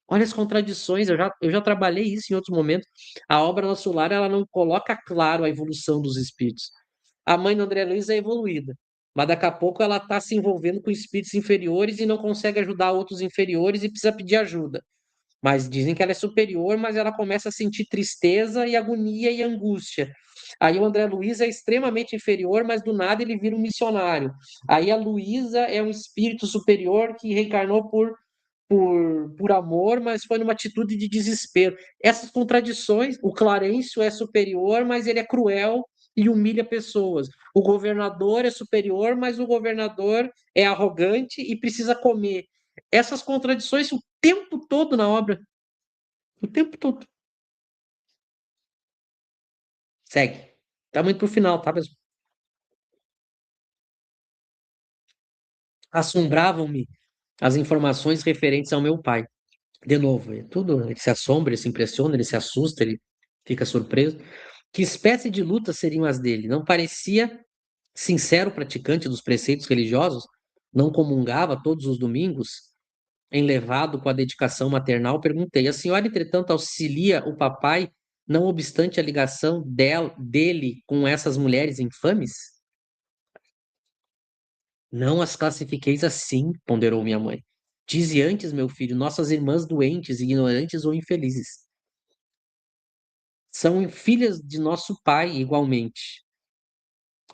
Olha as contradições, eu já trabalhei isso em outros momentos. A obra Nosso Lar, ela não coloca claro a evolução dos espíritos. A mãe do André Luiz é evoluída, mas daqui a pouco ela está se envolvendo com espíritos inferiores e não consegue ajudar outros inferiores e precisa pedir ajuda. Mas dizem que ela é superior, mas ela começa a sentir tristeza e agonia e angústia. Aí o André Luiz é extremamente inferior, mas do nada ele vira um missionário. Aí a Luísa é um espírito superior que reencarnou por amor, mas foi numa atitude de desespero. Essas contradições, o Clarencio é superior, mas ele é cruel e humilha pessoas. O governador é superior, mas o governador é arrogante e precisa comer. Essas contradições o tempo todo na obra. O tempo todo. Segue. Estamos indo pro final, tá, pessoal? Assombravam-me as informações referentes ao meu pai. De novo, tudo, ele se assombra, ele se impressiona, ele se assusta, ele fica surpreso. Que espécie de lutas seriam as dele? Não parecia sincero praticante dos preceitos religiosos? Não comungava todos os domingos? Enlevado com a dedicação maternal, perguntei: a senhora, entretanto, auxilia o papai, não obstante a ligação dele com essas mulheres infames? Não as classifiqueis assim, ponderou minha mãe. Dize antes, meu filho, nossas irmãs doentes, ignorantes ou infelizes. São filhas de nosso pai, igualmente.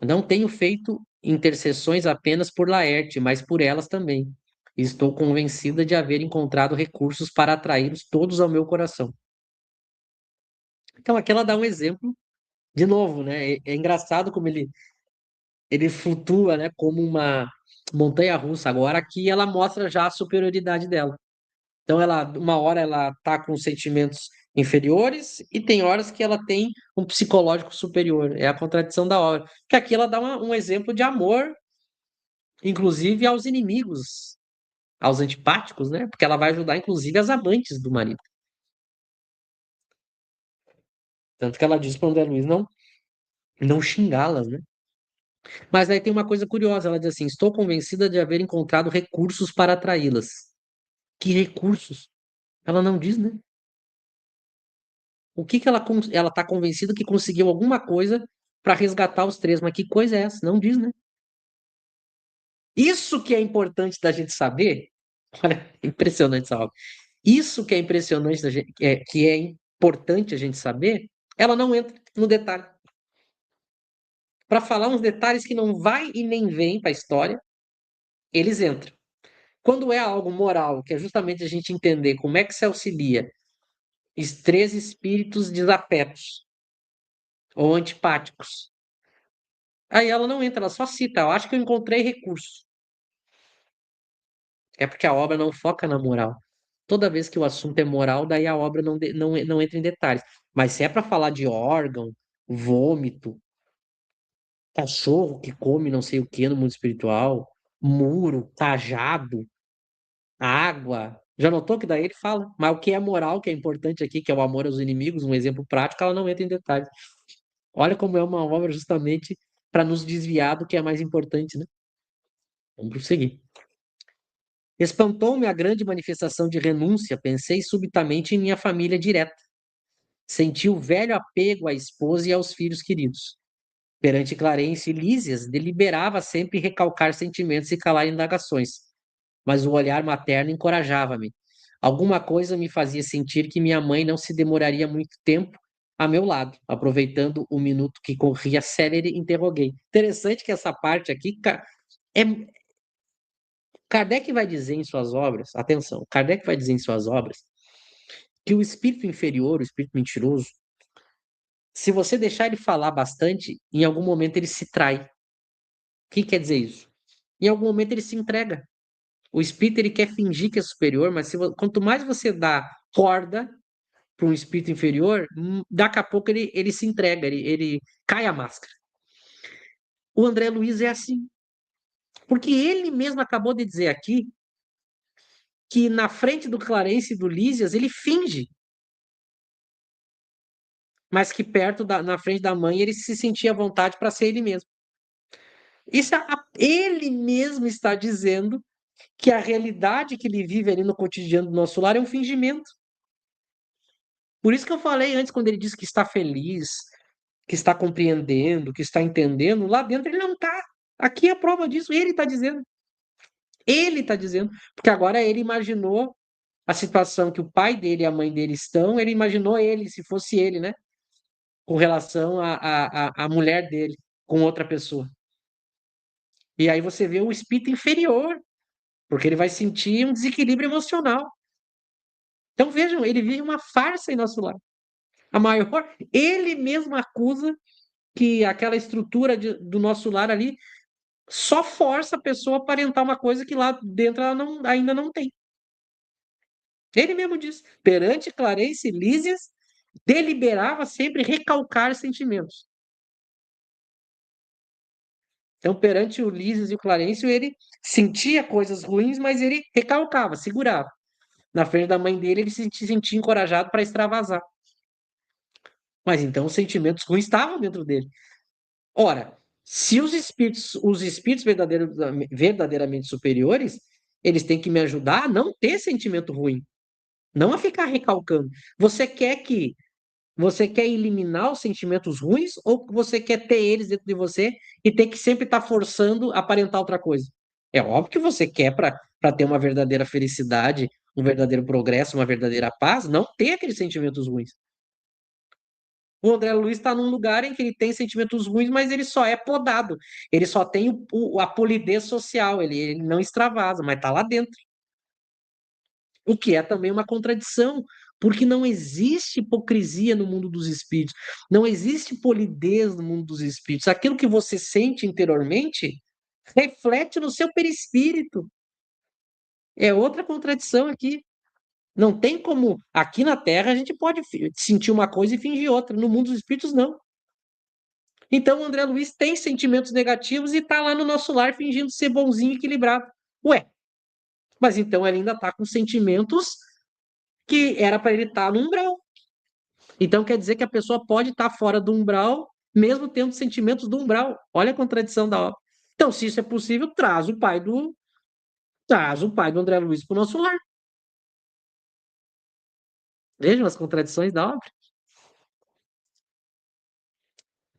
Não tenho feito intercessões apenas por Laerte, mas por elas também. Estou convencida de haver encontrado recursos para atraí-los todos ao meu coração. Então, aqui ela dá um exemplo, de novo, né? É engraçado como ele flutua, né? Como uma montanha-russa. Agora aqui ela mostra já a superioridade dela. Então, uma hora ela tá com sentimentos inferiores e tem horas que ela tem um psicológico superior. É a contradição da obra. Que aqui ela dá um exemplo de amor, inclusive aos inimigos, aos antipáticos, né? Porque ela vai ajudar, inclusive, as amantes do marido. Tanto que ela diz para o André Luiz não xingá-las, né? Mas aí tem uma coisa curiosa, ela diz assim: estou convencida de haver encontrado recursos para atraí-las. Que recursos? Ela não diz, né? O que que ela está convencida que conseguiu alguma coisa para resgatar os três, mas que coisa é essa? Não diz, né? Isso que é importante da gente saber. Olha, impressionante essa obra. Isso que é impressionante da gente, que é importante a gente saber, ela não entra no detalhe. Para falar uns detalhes que não vai e nem vem para a história, eles entram. Quando é algo moral, que é justamente a gente entender como é que se auxilia os três espíritos desafetos ou antipáticos, aí ela não entra, ela só cita. Eu acho que eu encontrei recurso. É porque a obra não foca na moral. Toda vez que o assunto é moral, daí a obra não entra em detalhes. Mas se é para falar de órgão, vômito, cachorro que come não sei o que no mundo espiritual, muro, cajado, água. Já notou que daí ele fala? Mas o que é moral, que é importante aqui, que é o amor aos inimigos, um exemplo prático, ela não entra em detalhes. Olha como é uma obra justamente para nos desviar do que é mais importante, né? Vamos prosseguir. Espantou-me a grande manifestação de renúncia, pensei subitamente em minha família direta. Senti o velho apego à esposa e aos filhos queridos. Perante Clarence e Lísias, deliberava sempre recalcar sentimentos e calar indagações, mas o olhar materno encorajava-me. Alguma coisa me fazia sentir que minha mãe não se demoraria muito tempo a meu lado. Aproveitando o minuto que corria célere, interroguei. Interessante que essa parte aqui é Kardec vai dizer em suas obras, atenção, Kardec vai dizer em suas obras que o espírito inferior, o espírito mentiroso, se você deixar ele falar bastante, em algum momento ele se trai. O que quer dizer isso? Em algum momento ele se entrega. O espírito ele quer fingir que é superior, mas quanto mais você dá corda para um espírito inferior, daqui a pouco ele se entrega, ele cai a máscara. O André Luiz é assim. Porque ele mesmo acabou de dizer aqui que na frente do Clarence e do Lísias ele finge, mas que na frente da mãe ele se sentia à vontade para ser ele mesmo. Ele mesmo está dizendo que a realidade que ele vive ali no cotidiano do nosso lar é um fingimento. Por isso que eu falei antes, quando ele diz que está feliz, que está compreendendo, que está entendendo, lá dentro ele não está. Aqui é a prova disso, ele está dizendo. Ele está dizendo. Porque agora ele imaginou a situação que o pai dele e a mãe dele estão, ele imaginou ele, se fosse ele, né? Com relação à mulher dele, com outra pessoa. E aí você vê o espírito inferior, porque ele vai sentir um desequilíbrio emocional. Então vejam, ele vive uma farsa em nosso lar. A maior, ele mesmo acusa que aquela estrutura do nosso lar ali só força a pessoa a aparentar uma coisa que lá dentro ela ainda não tem. Ele mesmo diz, perante Clarence e Lísias, deliberava sempre recalcar sentimentos. Então, perante o Lísias e o Clarence, ele sentia coisas ruins, mas ele recalcava, segurava. Na frente da mãe dele, ele se sentia encorajado para extravasar. Mas então os sentimentos ruins estavam dentro dele. Ora, se os espíritos verdadeiramente superiores, eles têm que me ajudar a não ter sentimento ruim, não a ficar recalcando. Você quer eliminar os sentimentos ruins ou você quer ter eles dentro de você e ter que sempre estar forçando a aparentar outra coisa? É óbvio que você quer para ter uma verdadeira felicidade, um verdadeiro progresso, uma verdadeira paz, não ter aqueles sentimentos ruins. O André Luiz está num lugar em que ele tem sentimentos ruins, mas ele só é podado. Ele só tem a polidez social, ele não extravasa, mas está lá dentro. O que é também uma contradição, porque não existe hipocrisia no mundo dos espíritos, não existe polidez no mundo dos espíritos. Aquilo que você sente interiormente reflete no seu perispírito. É outra contradição aqui. Não tem como. Aqui na Terra a gente pode sentir uma coisa e fingir outra. No mundo dos espíritos, não. Então o André Luiz tem sentimentos negativos e tá lá no nosso lar fingindo ser bonzinho e equilibrado. Ué, mas então ele ainda tá com sentimentos que era para ele estar no umbral. Então quer dizer que a pessoa pode estar fora do umbral, mesmo tendo sentimentos do umbral. Olha a contradição da obra. Então, se isso é possível, traz o pai do André Luiz para o nosso lar. Vejam as contradições da obra.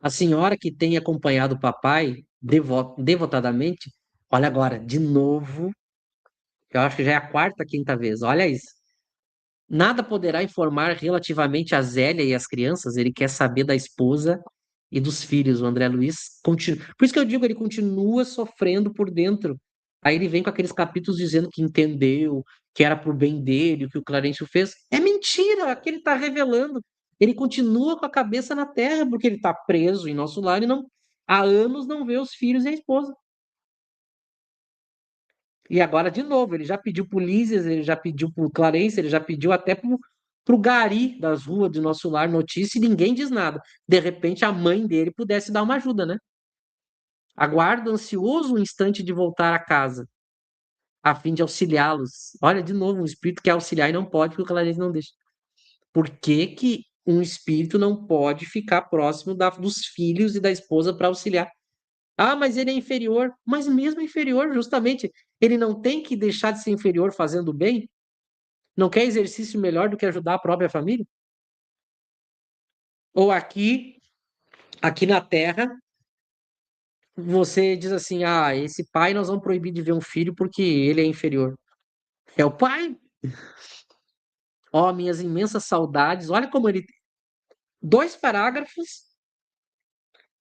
A senhora que tem acompanhado o papai devotadamente, olha agora, de novo, eu acho que já é a quarta, quinta vez, olha isso. Nada poderá informar relativamente a Zélia e as crianças, ele quer saber da esposa e dos filhos. O André Luiz continua. Por isso que eu digo, ele continua sofrendo por dentro. Aí ele vem com aqueles capítulos dizendo que entendeu, que era pro bem dele, o que o Clarencio fez. É mentira, que ele está revelando. Ele continua com a cabeça na terra, porque ele está preso em nosso lar e não, há anos não vê os filhos e a esposa. E agora, de novo, ele já pediu pro Lízias, ele já pediu pro Clarence, ele já pediu até pro Gari das ruas do nosso lar notícia e ninguém diz nada. De repente, a mãe dele pudesse dar uma ajuda, né? Aguardo ansioso o instante de voltar a casa, a fim de auxiliá-los. Olha, de novo, um espírito quer auxiliar e não pode, porque o Clarence não deixa. Por que que um espírito não pode ficar próximo dos filhos e da esposa para auxiliar? Ah, mas ele é inferior. Mas mesmo inferior, justamente, ele não tem que deixar de ser inferior fazendo o bem? Não quer exercício melhor do que ajudar a própria família? Ou aqui na Terra, você diz assim: ah, esse pai nós vamos proibir de ver um filho porque ele é inferior. É o pai. Ó, minhas imensas saudades. Olha como ele. Dois parágrafos,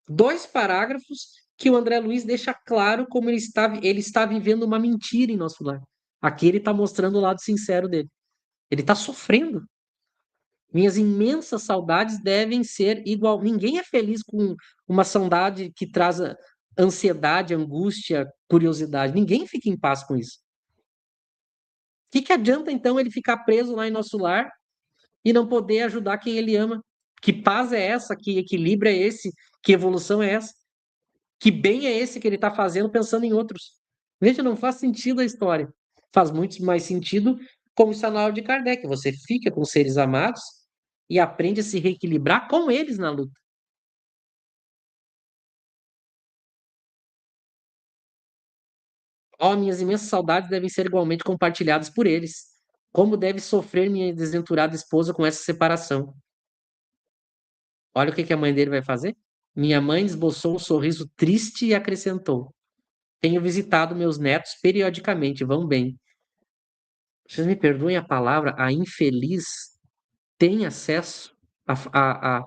dois parágrafos que o André Luiz deixa claro como ele está vivendo uma mentira em nosso lar. Aqui ele está mostrando o lado sincero dele. Ele está sofrendo. Minhas imensas saudades devem ser igual. Ninguém é feliz com uma saudade que traz ansiedade, angústia, curiosidade. Ninguém fica em paz com isso. O que que adianta então ele ficar preso lá em nosso lar e não poder ajudar quem ele ama? Que paz é essa? Que equilíbrio é esse? Que evolução é essa? Que bem é esse que ele está fazendo pensando em outros? Veja, não faz sentido a história. Faz muito mais sentido, como está na aula de Kardec. Você fica com os seres amados e aprende a se reequilibrar com eles na luta. Oh, minhas imensas saudades devem ser igualmente compartilhadas por eles. Como deve sofrer minha desventurada esposa com essa separação? Olha o que que a mãe dele vai fazer. Minha mãe esboçou um sorriso triste e acrescentou: tenho visitado meus netos periodicamente, vão bem. Vocês me perdoem a palavra, a infeliz tem acesso a,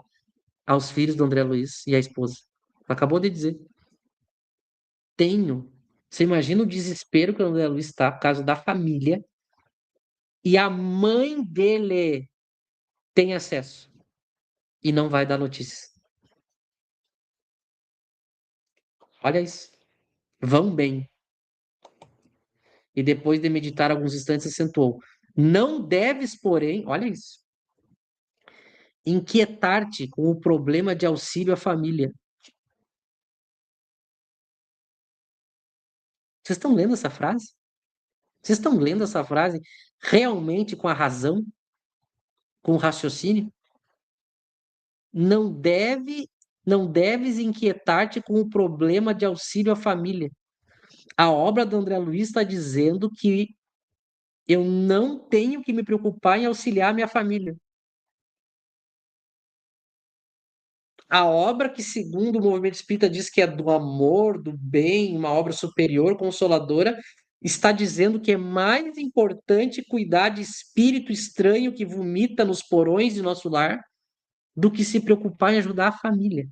aos filhos do André Luiz e à esposa. Acabou de dizer. Tenho. Você imagina o desespero que o André Luiz está por causa da família e a mãe dele tem acesso e não vai dar notícias. Olha isso. Vão bem. E depois de meditar alguns instantes, acentuou: não deves, porém, olha isso, inquietar-te com o problema de auxílio à família. Vocês estão lendo essa frase? Vocês estão lendo essa frase realmente com a razão, com o raciocínio? Não deve, não deves inquietar-te com o problema de auxílio à família. A obra do André Luiz está dizendo que eu não tenho que me preocupar em auxiliar a minha família. A obra que, segundo o movimento espírita, diz que é do amor, do bem, uma obra superior, consoladora, está dizendo que é mais importante cuidar de espírito estranho que vomita nos porões de nosso lar do que se preocupar em ajudar a família.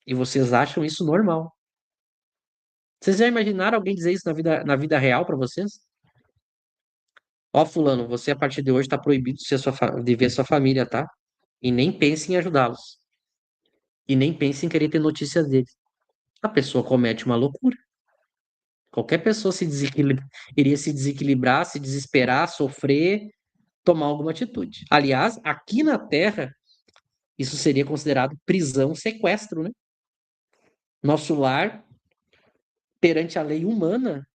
E vocês acham isso normal? Vocês já imaginaram alguém dizer isso na vida real para vocês? Ó, fulano, você a partir de hoje está proibido de ver sua família, tá? E nem pense em ajudá-los. E nem pense em querer ter notícias deles. A pessoa comete uma loucura. Qualquer pessoa iria se desequilibrar, se desesperar, sofrer, tomar alguma atitude. Aliás, aqui na Terra, isso seria considerado prisão, sequestro, né? Nosso lar, perante a lei humana,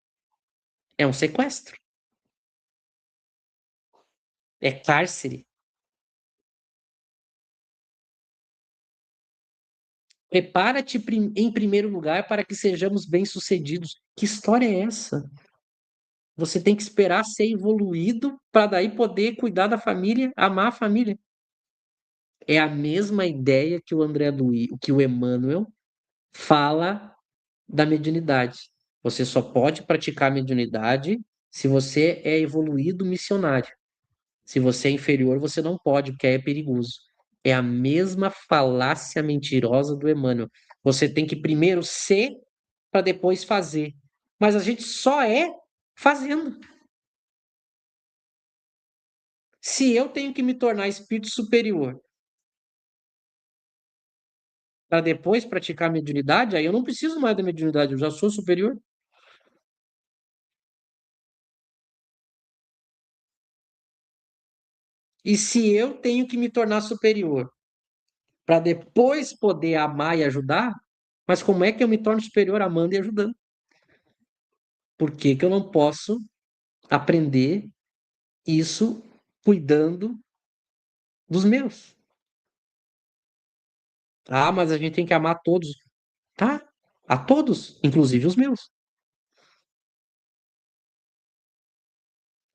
é um sequestro, é cárcere. Prepara-te em primeiro lugar para que sejamos bem-sucedidos. Que história é essa? Você tem que esperar ser evoluído para daí poder cuidar da família, amar a família. É a mesma ideia que o André Luiz, que o Emmanuel fala da mediunidade. Você só pode praticar mediunidade se você é evoluído missionário. Se você é inferior, você não pode, porque aí é perigoso. É a mesma falácia mentirosa do Emmanuel. Você tem que primeiro ser para depois fazer. Mas a gente só é fazendo. Se eu tenho que me tornar espírito superior para depois praticar mediunidade, aí eu não preciso mais da mediunidade, eu já sou superior. E se eu tenho que me tornar superior para depois poder amar e ajudar, mas como é que eu me torno superior amando e ajudando? Por que que eu não posso aprender isso cuidando dos meus? Ah, mas a gente tem que amar todos. Tá? A todos, inclusive os meus.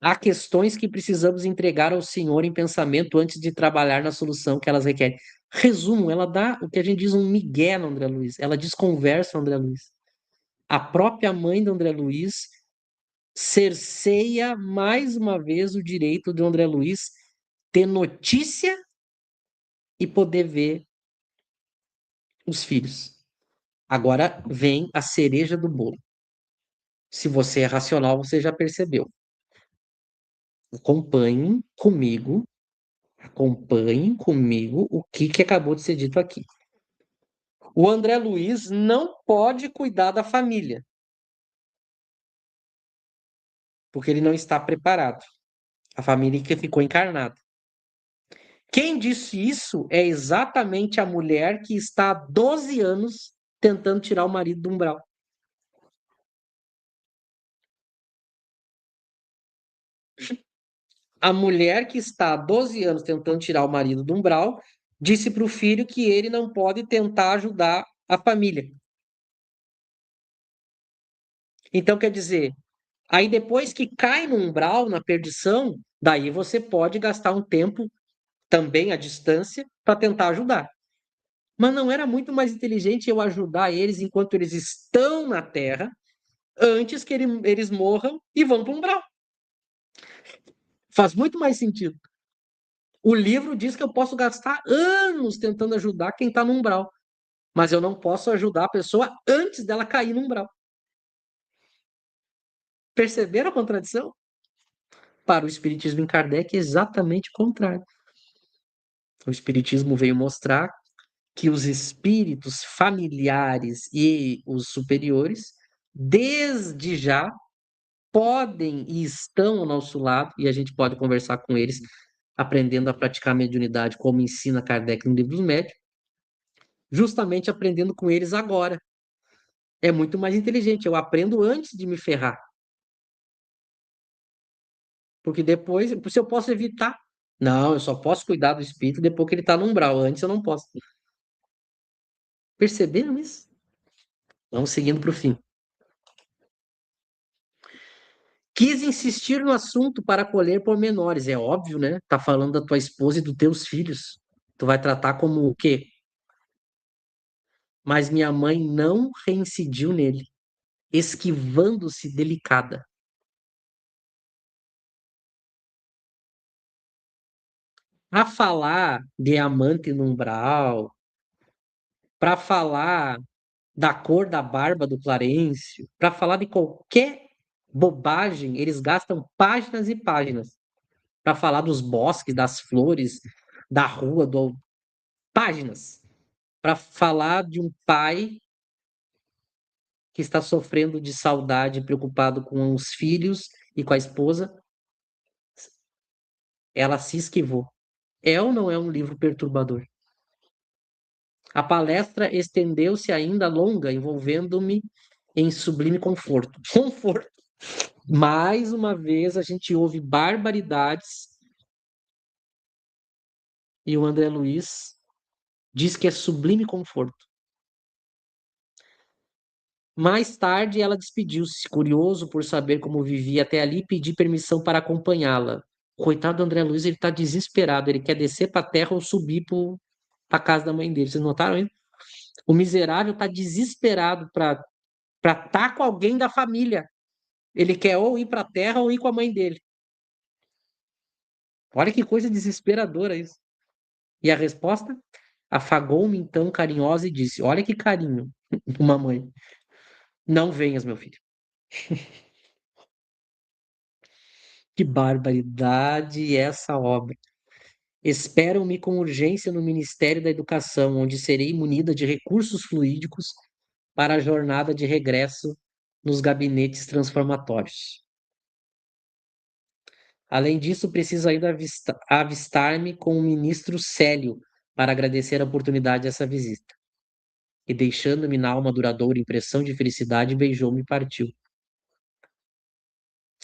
Há questões que precisamos entregar ao Senhor em pensamento antes de trabalhar na solução que elas requerem. Resumo, ela dá o que a gente diz um migué no André Luiz. Ela desconversa o André Luiz. A própria mãe do André Luiz cerceia mais uma vez o direito do André Luiz ter notícia e poder ver os filhos. Agora vem a cereja do bolo. Se você é racional, você já percebeu. Acompanhem comigo, acompanhem comigo o que acabou de ser dito aqui. O André Luiz não pode cuidar da família, porque ele não está preparado. A família que ficou encarnada. Quem disse isso é exatamente a mulher que está há 12 anos tentando tirar o marido do umbral. A mulher que está há 12 anos tentando tirar o marido do umbral disse para o filho que ele não pode tentar ajudar a família. Então, quer dizer, aí depois que cai no umbral, na perdição, daí você pode gastar um tempo também à distância para tentar ajudar. Mas não era muito mais inteligente eu ajudar eles enquanto eles estão na Terra, antes que eles morram e vão para o umbral. Faz muito mais sentido. O livro diz que eu posso gastar anos tentando ajudar quem está no umbral, mas eu não posso ajudar a pessoa antes dela cair no umbral. Perceberam a contradição? Para o Espiritismo em Kardec, é exatamente o contrário. O Espiritismo veio mostrar que os espíritos familiares e os superiores, desde já, podem e estão ao nosso lado, e a gente pode conversar com eles, aprendendo a praticar a mediunidade, como ensina Kardec no Livro dos Médiuns, justamente aprendendo com eles agora. É muito mais inteligente, eu aprendo antes de me ferrar, porque depois, se eu posso evitar, não, eu só posso cuidar do espírito depois que ele está no umbral, antes eu não posso. Perceberam isso? Vamos seguindo para o fim. Quis insistir no assunto para colher pormenores. É óbvio, né? Tá falando da tua esposa e dos teus filhos. Tu vai tratar como o quê? Mas minha mãe não reincidiu nele, esquivando-se delicada. Para falar de amante no umbral, para falar da cor da barba do Clarencio, para falar de qualquer bobagem, eles gastam páginas e páginas. Para falar dos bosques, das flores, da rua, páginas. Para falar de um pai que está sofrendo de saudade, preocupado com os filhos e com a esposa, ela se esquivou. É ou não é um livro perturbador? A palestra estendeu-se ainda longa, envolvendo-me em sublime conforto. Conforto. Mais uma vez a gente ouve barbaridades e o André Luiz diz que é sublime conforto. Mais tarde ela despediu-se, curioso por saber como vivia até ali, e pedi permissão para acompanhá-la. Coitado do André Luiz, ele está desesperado, ele quer descer para a terra ou subir para a casa da mãe dele. Vocês notaram isso? O miserável está desesperado para estar com alguém da família. Ele quer ou ir para a terra ou ir com a mãe dele. Olha que coisa desesperadora isso. E a resposta? Afagou-me então carinhosa e disse: Olha que carinho, uma mãe. Não venhas, meu filho. Que barbaridade essa obra. Esperam-me com urgência no Ministério da Educação, onde serei munida de recursos fluídicos para a jornada de regresso nos gabinetes transformatórios. Além disso, preciso ainda avistar-me com o ministro Célio para agradecer a oportunidade dessa visita. E deixando-me na alma duradoura impressão de felicidade, beijou-me e partiu.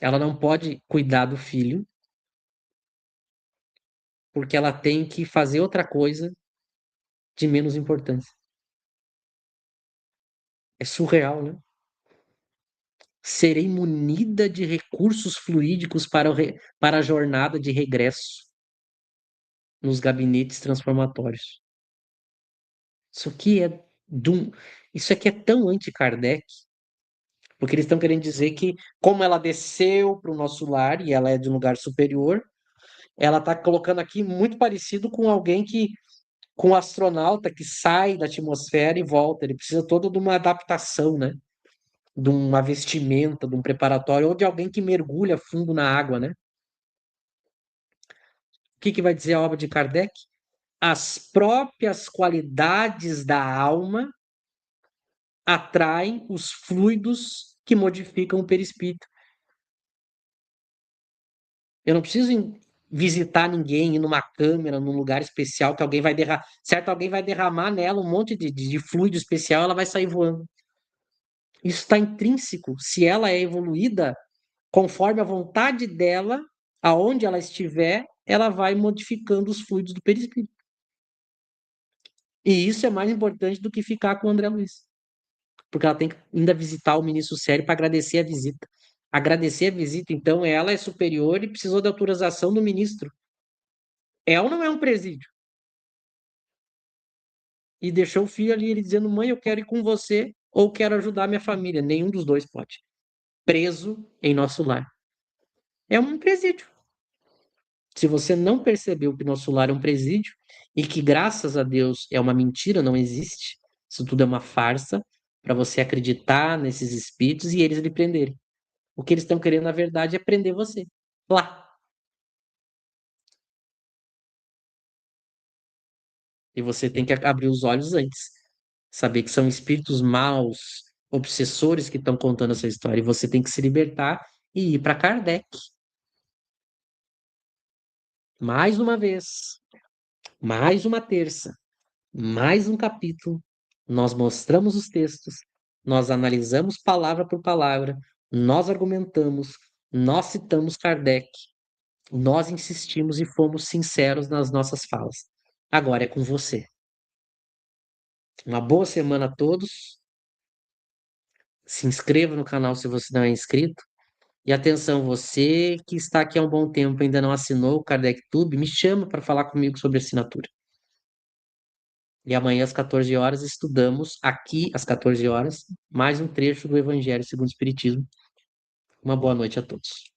Ela não pode cuidar do filho, porque ela tem que fazer outra coisa de menos importância. É surreal, né? Serei munida de recursos fluídicos para a jornada de regresso nos gabinetes transformatórios. Isso aqui é isso aqui é tão anti-Kardec, porque eles estão querendo dizer que, como ela desceu para o nosso lar e ela é de um lugar superior, ela está colocando aqui muito parecido com alguém com um astronauta que sai da atmosfera e volta. Ele precisa toda de uma adaptação, né? De uma vestimenta, de um preparatório, ou de alguém que mergulha fundo na água, né? O que vai dizer a obra de Kardec? As próprias qualidades da alma atraem os fluidos que modificam o perispírito. Eu não preciso visitar ninguém, ir numa câmera, num lugar especial que alguém vai derramar, certo? Alguém vai derramar nela um monte de fluido especial, ela vai sair voando. Isso está intrínseco. Se ela é evoluída, conforme a vontade dela, aonde ela estiver, ela vai modificando os fluidos do perispírito. E isso é mais importante do que ficar com o André Luiz. Porque ela tem que ainda visitar o ministro Sério para agradecer a visita. Agradecer a visita, então, ela é superior e precisou da autorização do ministro. É ou não é um presídio? E deixou o filho ali, ele dizendo: Mãe, eu quero ir com você ou quero ajudar minha família. Nenhum dos dois pode. Preso em nosso lar. É um presídio. Se você não percebeu que nosso lar é um presídio e que, graças a Deus, é uma mentira, não existe, isso tudo é uma farsa para você acreditar nesses espíritos e eles lhe prenderem. O que eles estão querendo, na verdade, é prender você. Lá. E você tem que abrir os olhos antes. Saber que são espíritos maus, obsessores que estão contando essa história. E você tem que se libertar e ir para Kardec. Mais uma vez. Mais uma terça. Mais um capítulo. Nós mostramos os textos. Nós analisamos palavra por palavra. Nós argumentamos. Nós citamos Kardec. Nós insistimos e fomos sinceros nas nossas falas. Agora é com você. Uma boa semana a todos. Se inscreva no canal se você não é inscrito. E atenção, você que está aqui há um bom tempo e ainda não assinou o KardecTube, me chama para falar comigo sobre assinatura. E amanhã às 14 horas estudamos aqui às 14 horas mais um trecho do Evangelho segundo o Espiritismo. Uma boa noite a todos.